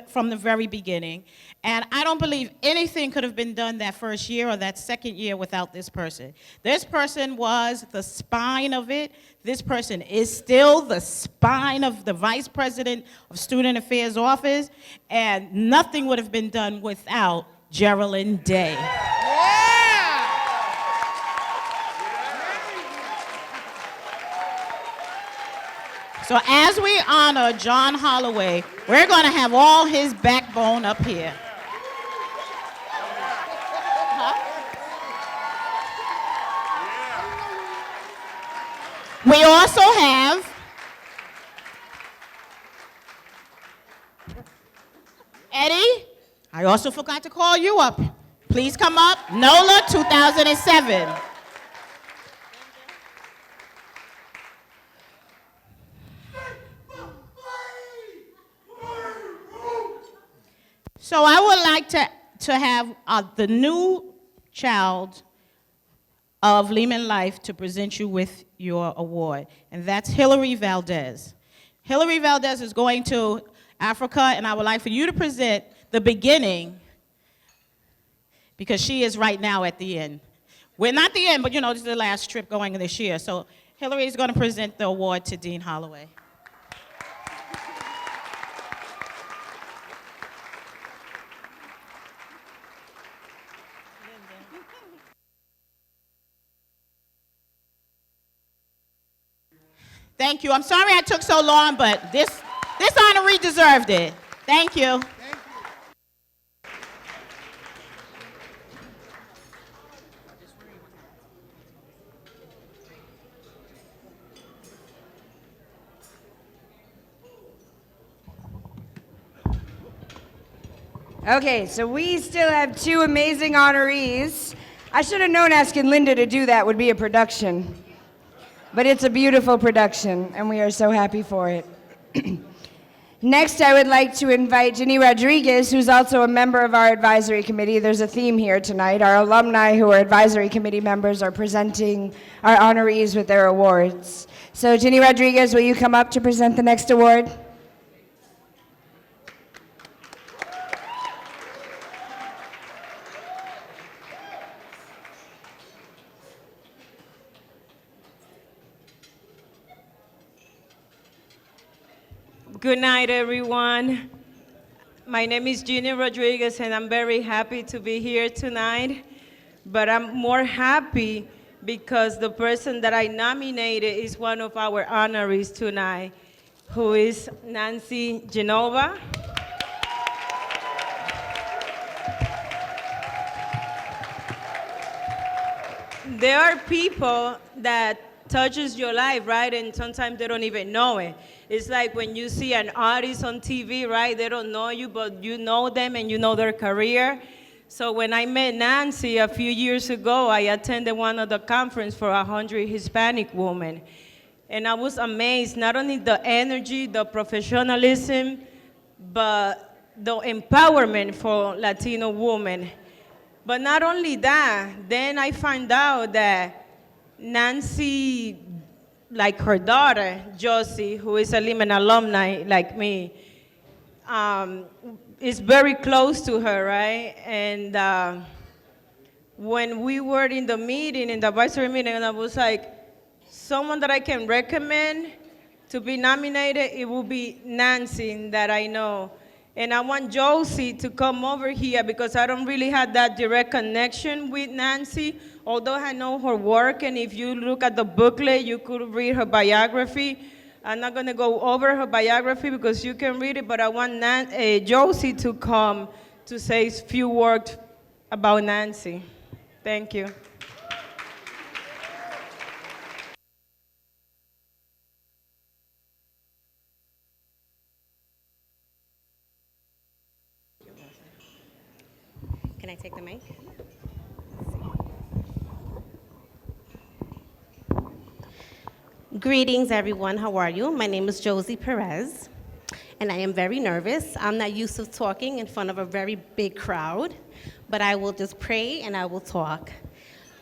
from the very beginning, and I don't believe anything could have been done that first year or that second year without this person. This person was the spine of it. This person is still the spine of the Vice President of Student Affairs Office, and nothing would have been done without Geraldine Day. So as we honor John Holloway, we're going to have all his backbone up here. We also have Eddie. I also forgot to call you up. Please come up. NOLA 2007. So I would like to have the new child of Lehman Life to present you with your award, and that's Hillary Valdez. Hillary Valdez is going to Africa, and I would like for you to present the beginning, because she is right now at the end. We're not the end, but you know, this is the last trip going this year. So Hillary is going to present the award to Dean Holloway. Thank you. I'm sorry I took so long, but this honoree deserved it. Thank you. Okay, so we still have two amazing honorees. I should have known asking Linda to do that would be a production. But it's a beautiful production, and we are so happy for it. Next, I would like to invite Ginny Rodriguez, who's also a member of our advisory committee. There's a theme here tonight. Our alumni who are advisory committee members are presenting our honorees with their awards. So Ginny Rodriguez, will you come up to present the next award? Good night, everyone. My name is Ginny Rodriguez, and I'm very happy to be here tonight. But I'm more happy because the person that I nominated is one of our honorees tonight, who is Nancy Genova. There are people that touches your life, right? And sometimes they don't even know it. It's like when you see an artist on TV, right? They don't know you, but you know them and you know their career. So when I met Nancy a few years ago, I attended one of the conference for 100 Hispanic women. And I was amazed, not only the energy, the professionalism, but the empowerment for Latino women. But not only that, then I found out that Nancy, like her daughter, Josie, who is a Lehman alumni like me, is very close to her, right? And when we were in the meeting, in the advisory meeting, and I was like, someone that I can recommend to be nominated, it will be Nancy that I know. And I want Josie to come over here because I don't really have that direct connection with Nancy, although I know her work, and if you look at the booklet, you could read her biography. I'm not gonna go over her biography because you can read it, but I want Josie to come to say a few words about Nancy. Thank you. Can I take the mic? Greetings, everyone. How are you? My name is Josie Perez, and I am very nervous. I'm not used to talking in front of a very big crowd, but I will just pray and I will talk.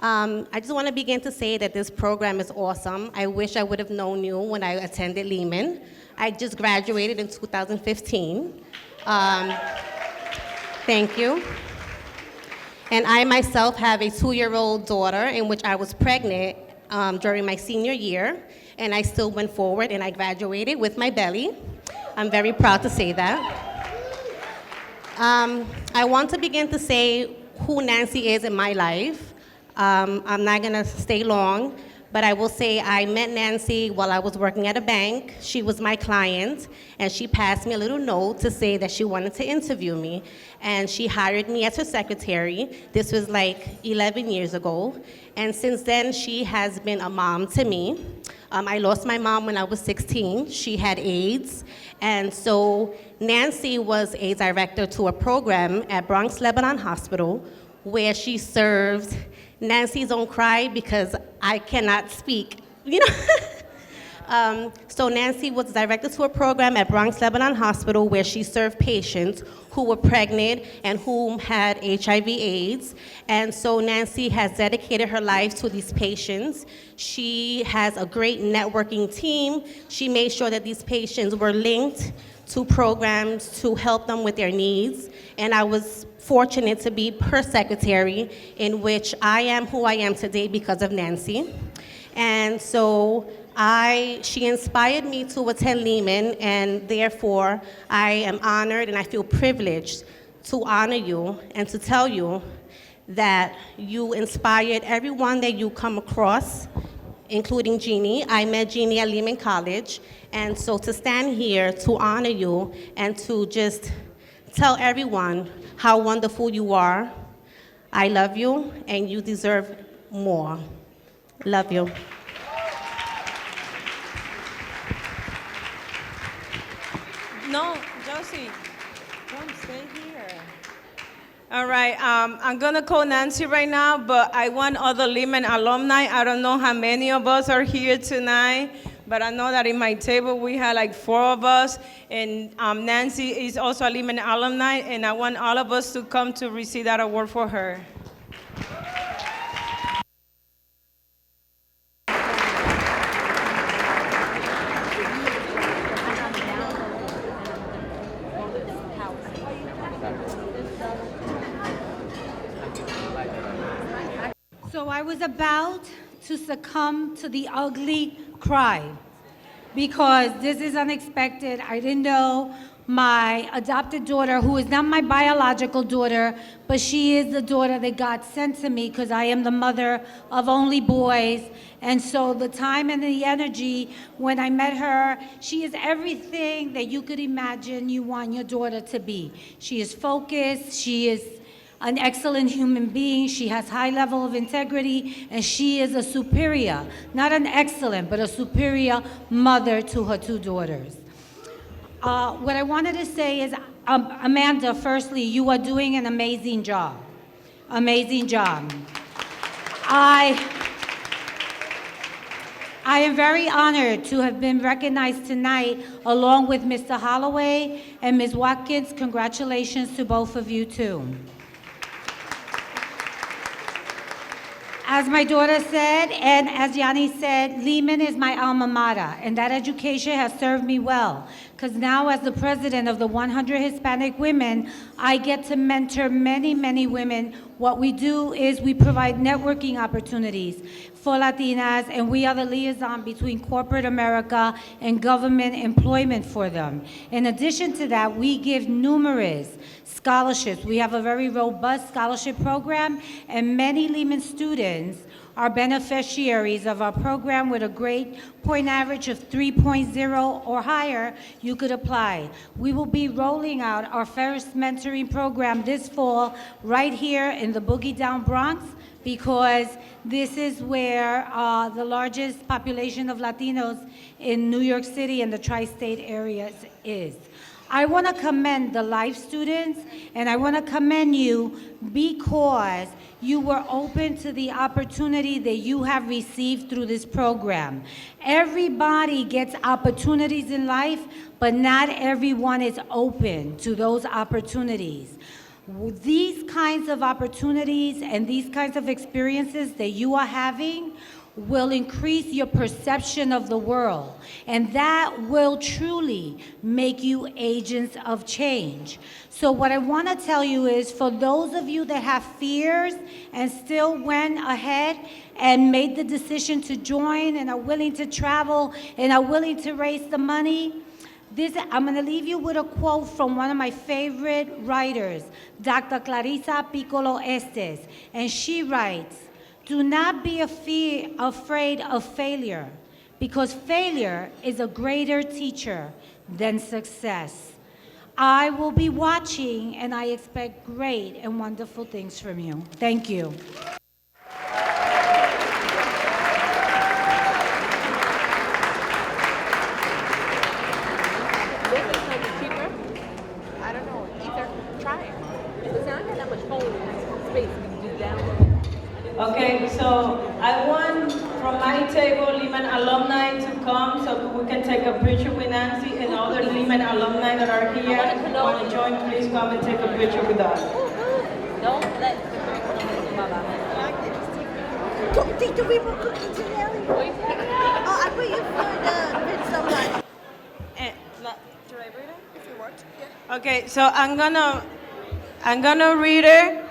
I just want to begin to say that this program is awesome. I wish I would have known you when I attended Lehman. I just graduated in 2015. Thank you. And I myself have a 2-year-old daughter in which I was pregnant during my senior year, and I still went forward and I graduated with my belly. I'm very proud to say that. I want to begin to say who Nancy is in my life. I'm not gonna stay long, But I will say I met Nancy while I was working at a bank. She was my client, and she passed me a little note to say that she wanted to interview me. And she hired me as her secretary. This was like 11 years ago. And since then, she has been a mom to me. I lost my mom when I was 16. She had AIDS. And so Nancy was a director to a program at Bronx Lebanon Hospital where she served, Nancy's don't cry because I cannot speak, you know? So Nancy was director to a program at Bronx Lebanon Hospital where she served patients who were pregnant and who had HIV/AIDS. And so Nancy has dedicated her life to these patients. She has a great networking team. She made sure that these patients were linked to programs to help them with their needs. And I was fortunate to be her secretary, in which I am who I am today because of Nancy. And so she inspired me to attend Lehman, and therefore I am honored and I feel privileged to honor you and to tell you that you inspired everyone that you come across, including Jeannie. I met Jeannie at Lehman College, and so to stand here to honor you and to just tell everyone how wonderful you are, I love you and you deserve more. Love you. No, Josie, come stay here. All right, I'm gonna call Nancy right now, but I want other Lehman alumni. I don't know how many of us are here tonight, but I know that in my table we had like 4 of us, and Nancy is also a Lehman alumni, and I want all of us to come to receive that award for her. So I was about to succumb to the ugly cry because this is unexpected. I didn't know my adopted daughter, who is not my biological daughter, but she is the daughter that God sent to me because I am the mother of only boys. And so the time and the energy when I met her, she is everything that you could imagine you want your daughter to be. She is focused, she is an excellent human being, she has high level of integrity, and she is a superior, not an excellent, but a superior mother to her 2 daughters. What I wanted to say is, Amanda, firstly, you are doing an amazing job. Amazing job. I am very honored to have been recognized tonight along with Mr. Holloway and Ms. Watkins. Congratulations to both of you too. As my daughter said, and as Yanni said, Lehman is my alma mater, and that education has served me well. Because now, as the president of the 100 Hispanic Women, I get to mentor many, many women. What we do is we provide networking opportunities for Latinas, and we are the liaison between corporate America and government employment for them. In addition to that, we give numerous scholarships. We have a very robust scholarship program, and many Lehman students are beneficiaries of our program with a grade point average of 3.0 or higher. You could apply. We will be rolling out our first mentoring program this fall right here in the Boogie Down Bronx, because this is where the largest population of Latinos in New York City and the tri-state areas is. I want to commend the Life students, and I want to commend you because you were open to the opportunity that you have received through this program. Everybody gets opportunities in life, but not everyone is open to those opportunities. These kinds of opportunities and these kinds of experiences that you are having will increase your perception of the world, and that will truly make you agents of change. So what I want to tell you is, for those of you that have fears and still went ahead and made the decision to join and are willing to travel and are willing to raise the money, I'm going to leave you with a quote from one of my favorite writers, Dr. Clarissa Piccolo Estes, and she writes, Do not be afraid of failure, because failure is a greater teacher than success. I will be watching, and I expect great and wonderful things from you. Thank you. I don't know, either. Try it. It's not that much hole in this space. You can do down. Okay, so I want from my table Lehman alumni to come so we can take a picture with Nancy and other Lehman alumni that are here. If you want to join, please come and take a picture with us. Don't let Did we put cookies in there? Oh, I put you for the someone. Should I read it? If you want. Yeah. Okay, so I'm gonna read it.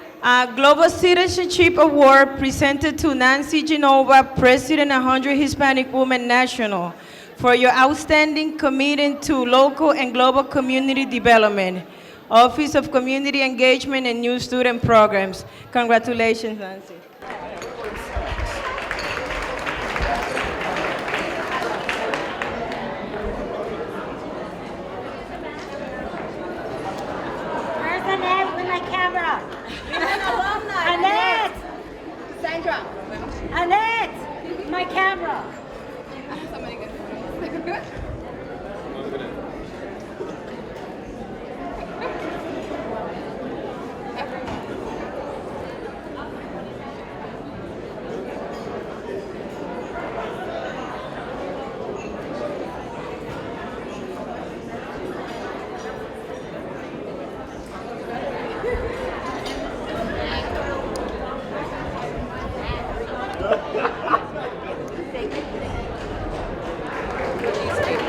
Global Citizenship Award presented to Nancy Genova, President 100 Hispanic Women National, for your outstanding commitment to local and global community development. Office of Community Engagement and New Student Programs. Congratulations, Nancy. Where's Annette with my camera? Annette! Sandra. Annette! My camera. Somebody good.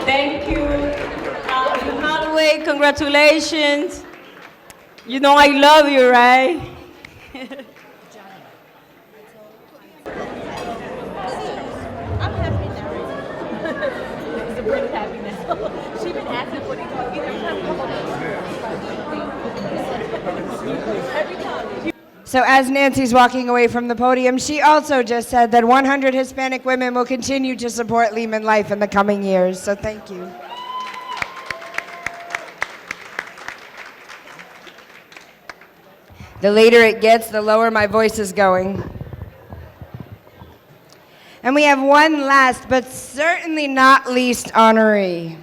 Thank you. Holloway, congratulations. You know I love you, right? I'm happy now. It's a bring happiness. She's been asking for these every time. So as Nancy's walking away from the podium, she also just said that 100 Hispanic women will continue to support Lehman Life in the coming years. So thank you. The later it gets, the lower my voice is going. And we have one last, but certainly not least, honoree.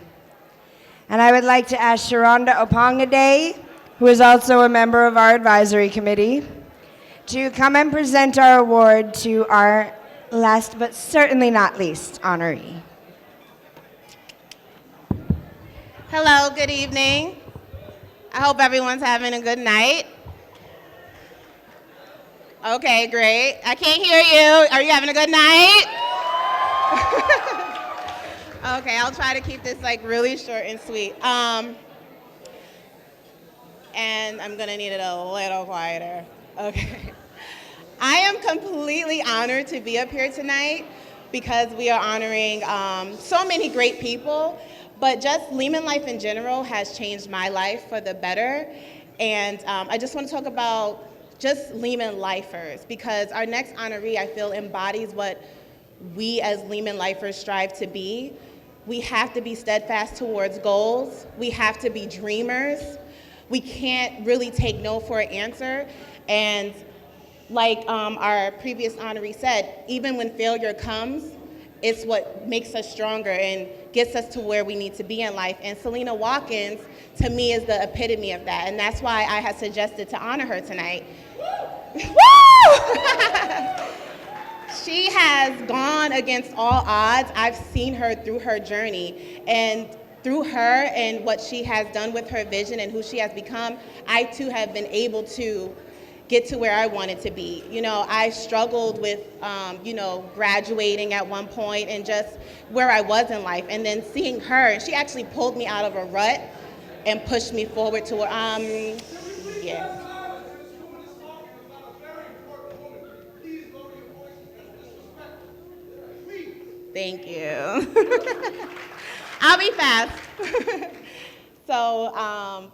And I would like to ask Sharonda Opongade, who is also a member of our advisory committee, to come and present our award to our last, but certainly not least, honoree. Hello, good evening. I hope everyone's having a good night. Okay, great. I can't hear you. Are you having a good night? Okay, I'll try to keep this like really short and sweet. And I'm gonna need it a little quieter. Okay. I am completely honored to be up here tonight because we are honoring so many great people, but just Lehman Life in general has changed my life for the better. And I just want to talk about just Lehman Lifers, because our next honoree, I feel, embodies what we as Lehman Lifers strive to be. We have to be steadfast towards goals. We have to be dreamers. We can't really take no for an answer. And like our previous honoree said, even when failure comes, it's what makes us stronger and gets us to where we need to be in life. And Selena Watkins, to me, is the epitome of that. And that's why I had suggested to honor her tonight. Woo! She has gone against all odds. I've seen her through her journey. And through her and what she has done with her vision and who she has become, I too have been able to get to where I wanted to be. You know, I struggled with, graduating at one point and just where I was in life. And then seeing her, she actually pulled me out of a rut and pushed me forward to where, yeah. Thank you. I'll be fast. So,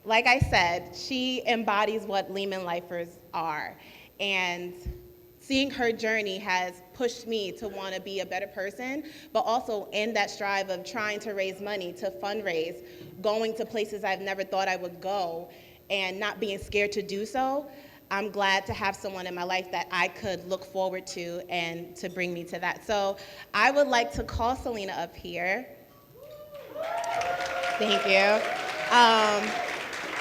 like I said, she embodies what Lehman Lifers are. And seeing her journey has pushed me to want to be a better person, but also in that strive of trying to raise money, to fundraise, going to places I've never thought I would go, and not being scared to do so. I'm glad to have someone in my life that I could look forward to and to bring me to that. So I would like to call Selena up here. Thank you.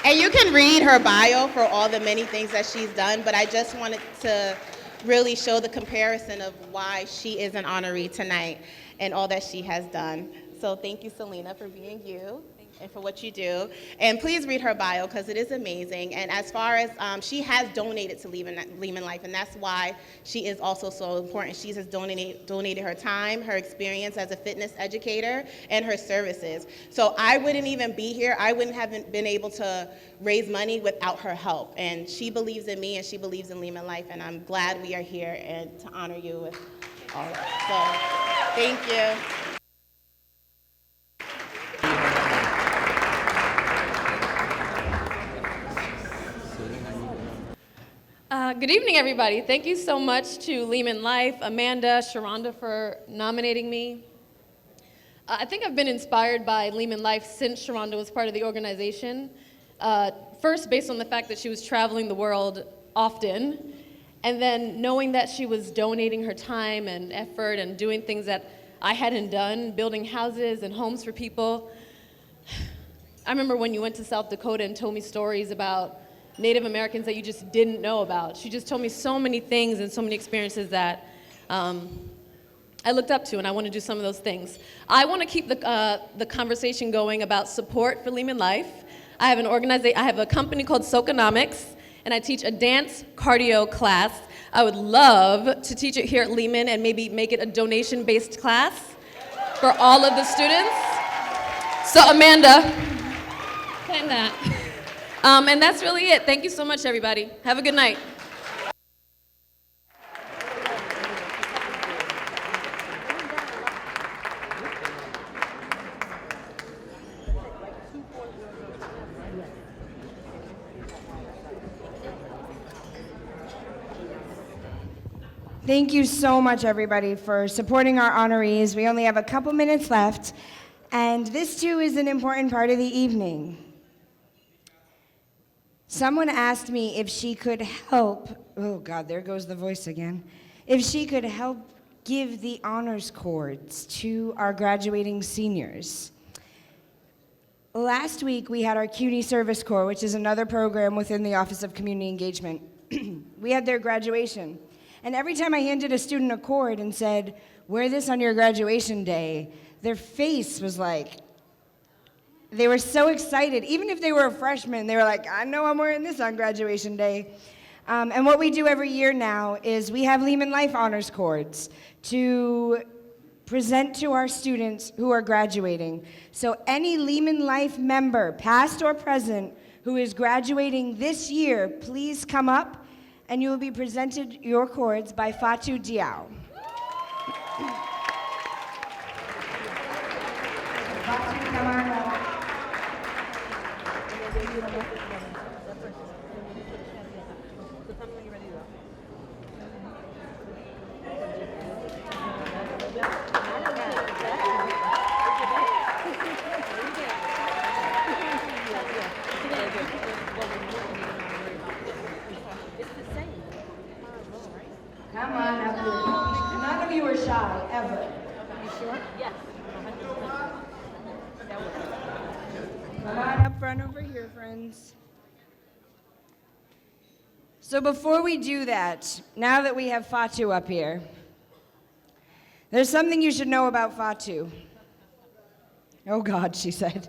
And you can read her bio for all the many things that she's done, but I just wanted to really show the comparison of why she is an honoree tonight and all that she has done. So thank you, Selena, for being you and for what you do. And please read her bio because it is amazing. And as far as she has donated to Lehman Life, and that's why she is also so important. She has donated her time, her experience as a fitness educator, and her services. So I wouldn't even be here. I wouldn't have been able to raise money without her help. And she believes in me and she believes in Lehman Life, and I'm glad we are here and to honor you with all of that. So thank you. Good evening, everybody. Thank you so much to Lehman Life, Amanda, Sharonda for nominating me. I think I've been inspired by Lehman Life since Sharonda was part of the organization. First, based on the fact that she was traveling the world often, and then knowing that she was donating her time and effort and doing things that I hadn't done, building houses and homes for people. I remember when you went to South Dakota and told me stories about Native Americans that you just didn't know about. She just told me so many things and so many experiences that I looked up to, and I want to do some of those things. I want to keep the conversation going about support for Lehman Life. I have a company called Soconomics, and I teach a dance cardio class. I would love to teach it here at Lehman and maybe make it a donation-based class for all of the students. So Amanda, plan that. And that's really it. Thank you so much, everybody. Have a good night. Thank you so much, everybody, for supporting our honorees. We only have a couple minutes left, and this, too, is an important part of the evening. Someone asked me if she could help, oh God, there goes the voice again, if she could help give the honors cords to our graduating seniors. Last week, we had our CUNY Service Corps, which is another program within the Office of Community Engagement. We had their graduation. And every time I handed a student a cord and said, wear this on your graduation day, their face was like, they were so excited. Even if they were a freshman, they were like, I know I'm wearing this on graduation day. And what we do every year now is we have Lehman Life honors cords to present to our students who are graduating. So any Lehman Life member, past or present, who is graduating this year, please come up and you will be presented your cords by Fatou Diaw. Fatou, come on up. Come on up here. None of you are shy, ever. You sure? Yes. Come on up front over here, friends. So before we do that, now that we have Fatou up here, there's something you should know about Fatou. Oh God, she said.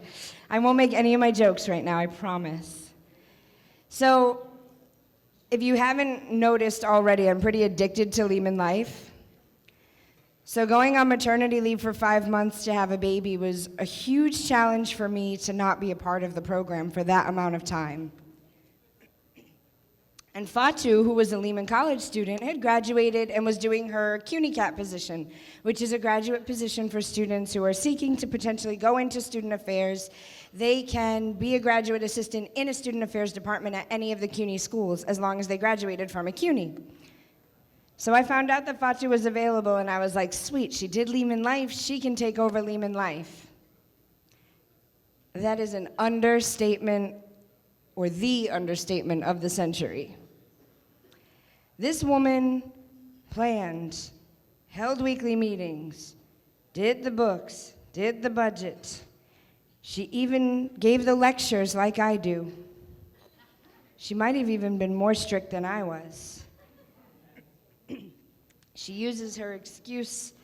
I won't make any of my jokes right now, I promise. So, if you haven't noticed already, I'm pretty addicted to Lehman Life. So going on maternity leave for 5 months to have a baby was a huge challenge for me to not be a part of the program for that amount of time. And Fatou, who was a Lehman College student, had graduated and was doing her CUNY CAP position, which is a graduate position for students who are seeking to potentially go into student affairs. They can be a graduate assistant in a student affairs department at any of the CUNY schools as long as they graduated from a CUNY. So I found out that Fatu was available, and I was like, sweet, she did Lehman Life, she can take over Lehman Life. That is an understatement, or the understatement of the century. This woman planned, held weekly meetings, did the books, did the budget. She even gave the lectures like I do. She might have even been more strict than I was. She uses her excuse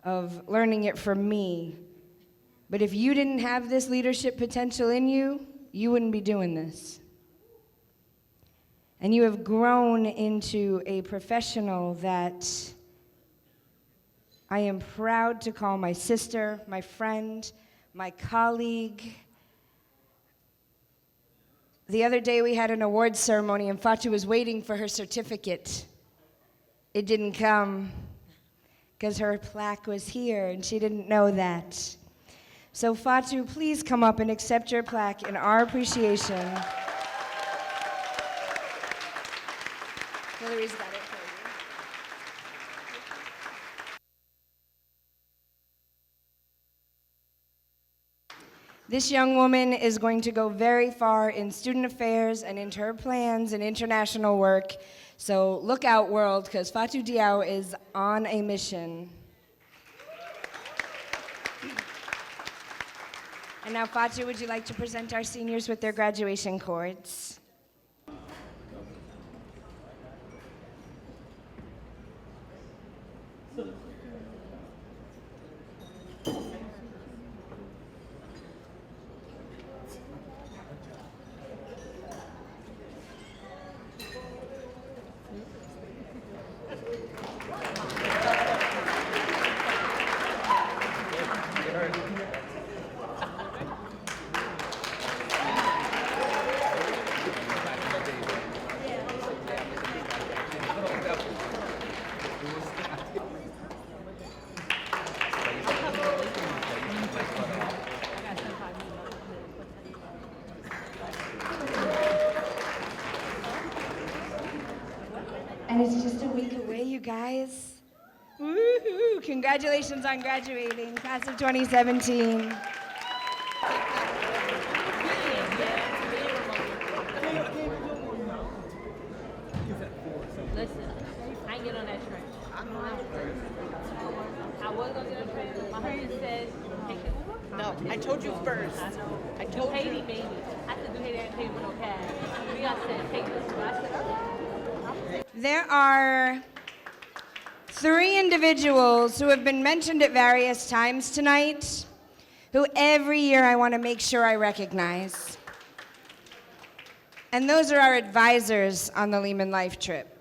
of learning it from me. But if you didn't have this leadership potential in you, you wouldn't be doing this. And you have grown into a professional that I am proud to call my sister, my friend, my colleague. The other day we had an awards ceremony and Fatu was waiting for her certificate. It didn't come because her plaque was here and she didn't know that. So Fatu, please come up and accept your plaque in our appreciation. Hillary's got it for you. This young woman is going to go very far in student affairs and into her plans and international work. So look out, world, because Fatu Diao is on a mission. And now, Fatu, would you like to present our seniors with their graduation cords? And it's just a week away, you guys. Woohoo! Congratulations on graduating, class of 2017. Listen, I ain't get on that train. I was gonna get on the train. My husband said, take the Uber. No, I told you first. I told you. Haiti, maybe. I said, do Haiti, I can't with no cash. We got said, take this. I said, okay. There are 3 individuals who have been mentioned at various times tonight, who every year I want to make sure I recognize. And those are our advisors on the Lehman Life trip.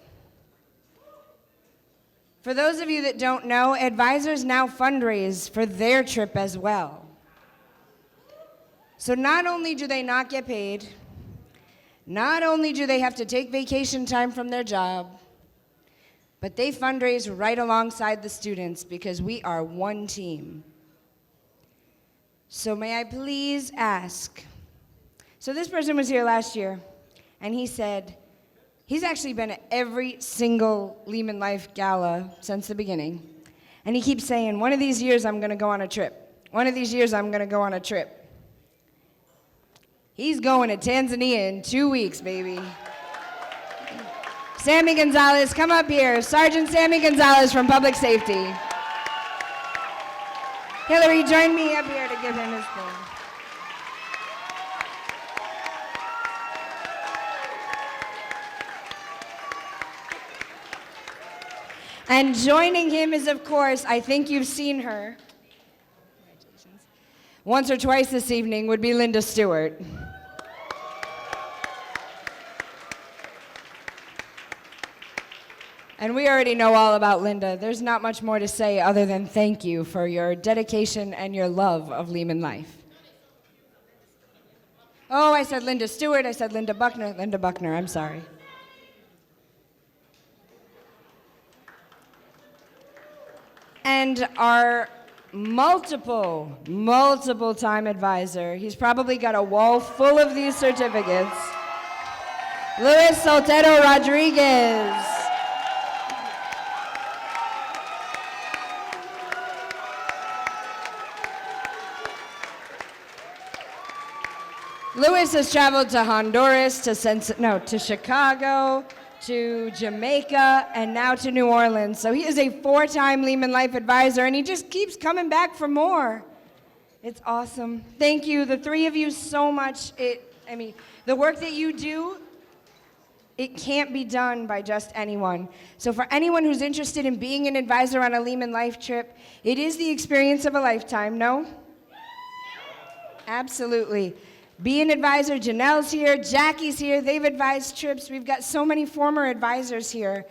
For those of you that don't know, advisors now fundraise for their trip as well. So not only do they not get paid, not only do they have to take vacation time from their job, but they fundraise right alongside the students because we are one team. So may I please ask, so this person was here last year, and he said, he's actually been at every single Lehman Life Gala since the beginning, and he keeps saying, one of these years I'm gonna go on a trip. One of these years I'm gonna go on a trip. He's going to Tanzania in 2 weeks, baby. Sammy Gonzalez, come up here. Sergeant Sammy Gonzalez from Public Safety. Hillary, join me up here to give him his thing. And joining him is, of course, I think you've seen her once or twice this evening, would be Linda Stewart. And we already know all about Linda. There's not much more to say other than thank you for your dedication and your love of Lehman Life. Oh, I said Linda Stewart, I said Linda Buckner. Linda Buckner, I'm sorry. And our multiple time advisor, he's probably got a wall full of these certificates, Luis Soltero Rodriguez. Louis has traveled to Honduras, to Chicago, to Jamaica, and now to New Orleans. So he is a 4-time Lehman Life advisor, and he just keeps coming back for more. It's awesome. Thank you, the three of you, so much. The work that you do, it can't be done by just anyone. So for anyone who's interested in being an advisor on a Lehman Life trip, it is the experience of a lifetime, no? Absolutely. Be an advisor. Janelle's here, Jackie's here, they've advised trips. We've got so many former advisors here.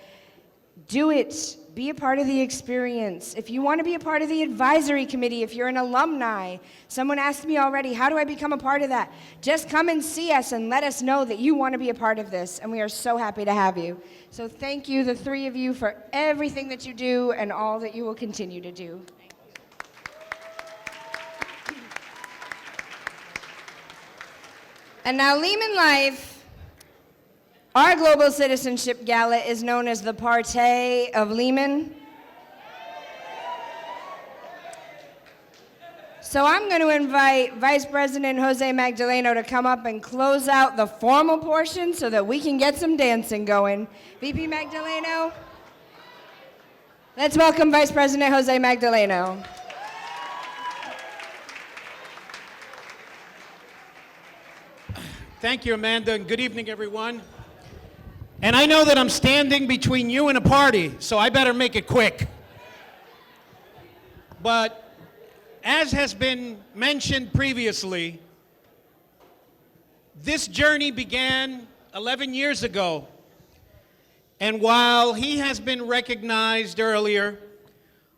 Do it. Be a part of the experience. If you want to be a part of the advisory committee, if you're an alumni, someone asked me already, how do I become a part of that? Just come and see us and let us know that you want to be a part of this, and we are so happy to have you. So thank you, the three of you, for everything that you do and all that you will continue to do. And now Lehman Life, our Global Citizenship Gala is known as the Partay of Lehman. So I'm going to invite Vice President Jose Magdaleno to come up and close out the formal portion so that we can get some dancing going. VP Magdaleno, let's welcome Vice President Jose Magdaleno. Thank you, Amanda, and good evening, everyone. And I know that I'm standing between you and a party, so I better make it quick. But as has been mentioned previously, this journey began 11 years ago. And while he has been recognized earlier,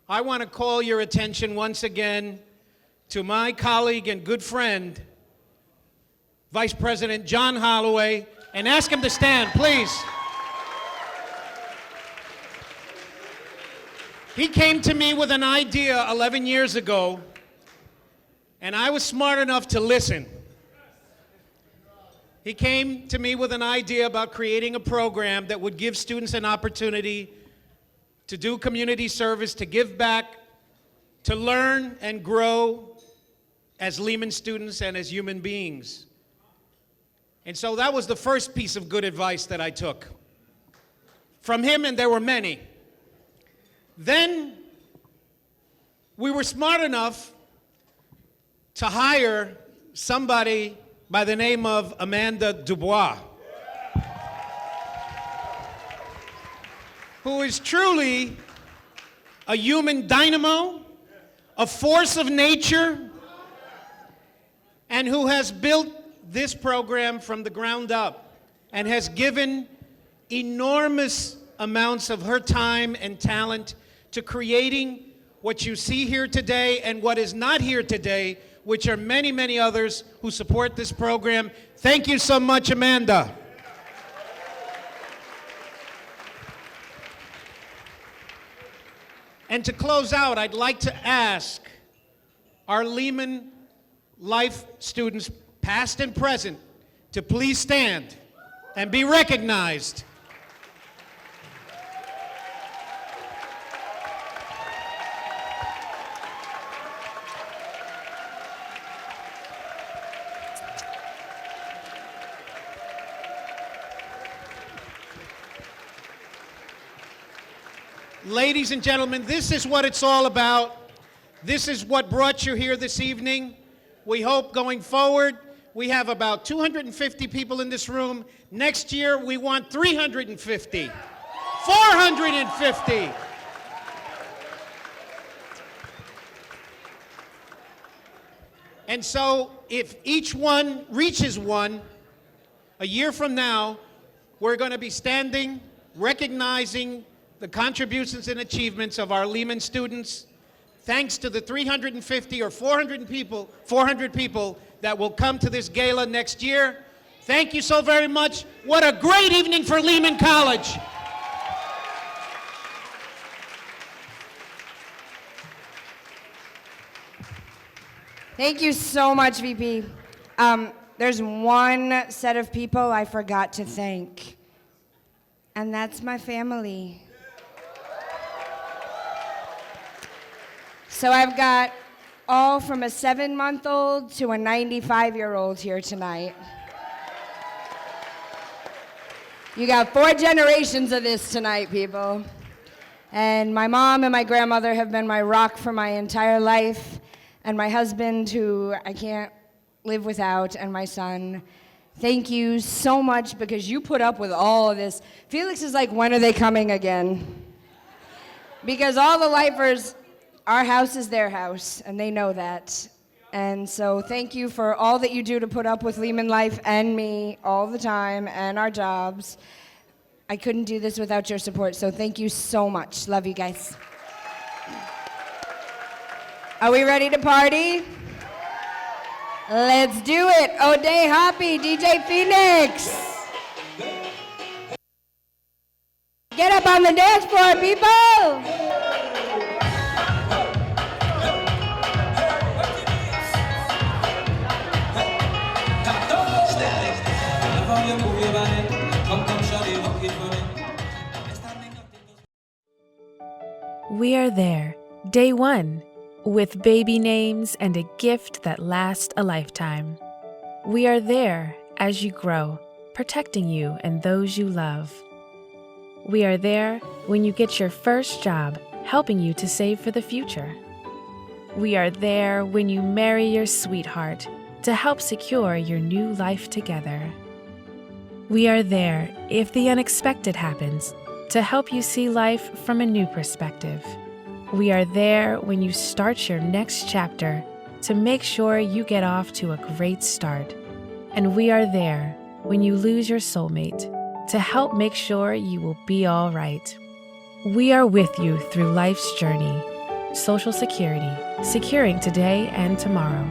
I want to call your attention once again to my colleague and good friend, Vice President John Holloway, and ask him to stand, please. He came to me with an idea 11 years ago, and I was smart enough to listen. He came to me with an idea about creating a program that would give students an opportunity to do community service, to give back, to learn and grow as Lehman students and as human beings. And so that was the first piece of good advice that I took from him, and there were many. Then we were smart enough to hire somebody by the name of Amanda Dubois, who is truly a human dynamo, a force of nature, and who has built this program from the ground up and has given enormous amounts of her time and talent to creating what you see here today and what is not here today, which are many, many others who support this program. Thank you so much, Amanda. And to close out, I'd like to ask our Lehman Life students, past and present, to please stand and be recognized. Ladies and gentlemen, this is what it's all about. This is what brought you here this evening. We hope going forward, we have about 250 people in this room. Next year, we want 350, 450. And so if each one reaches one, a year from now, we're going to be standing, recognizing the contributions and achievements of our Lehman students, thanks to the 350 or 400 people that will come to this gala next year. Thank you so very much. What a great evening for Lehman College. Thank you so much, VP. There's one set of people I forgot to thank, and that's my family. So I've got all from a 7-month-old to a 95-year-old here tonight. You got 4 generations of this tonight, people. And my mom and my grandmother have been my rock for my entire life, and my husband, who I can't live without, and my son. Thank you so much, because you put up with all of this. Felix is like, when are they coming again? Because all the lifers, our house is their house, and they know that. And so thank you for all that you do to put up with Lehman Life and me all the time, and our jobs. I couldn't do this without your support, so thank you so much. Love you guys. Are we ready to party? Let's do it. O'Day Hoppy, DJ Phoenix. Get up on the dance floor, people. We are there, day one, with baby names and a gift that lasts a lifetime. We are there as you grow, protecting you and those you love. We are there when you get your first job, helping you to save for the future. We are there when you marry your sweetheart to help secure your new life together. We are there if the unexpected happens, to help you see life from a new perspective. We are there when you start your next chapter to make sure you get off to a great start. And we are there when you lose your soulmate to help make sure you will be all right. We are with you through life's journey. Social Security, securing today and tomorrow.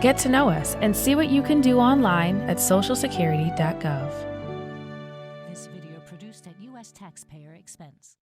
Get to know us and see what you can do online at socialsecurity.gov. This video produced at U.S. taxpayer expense.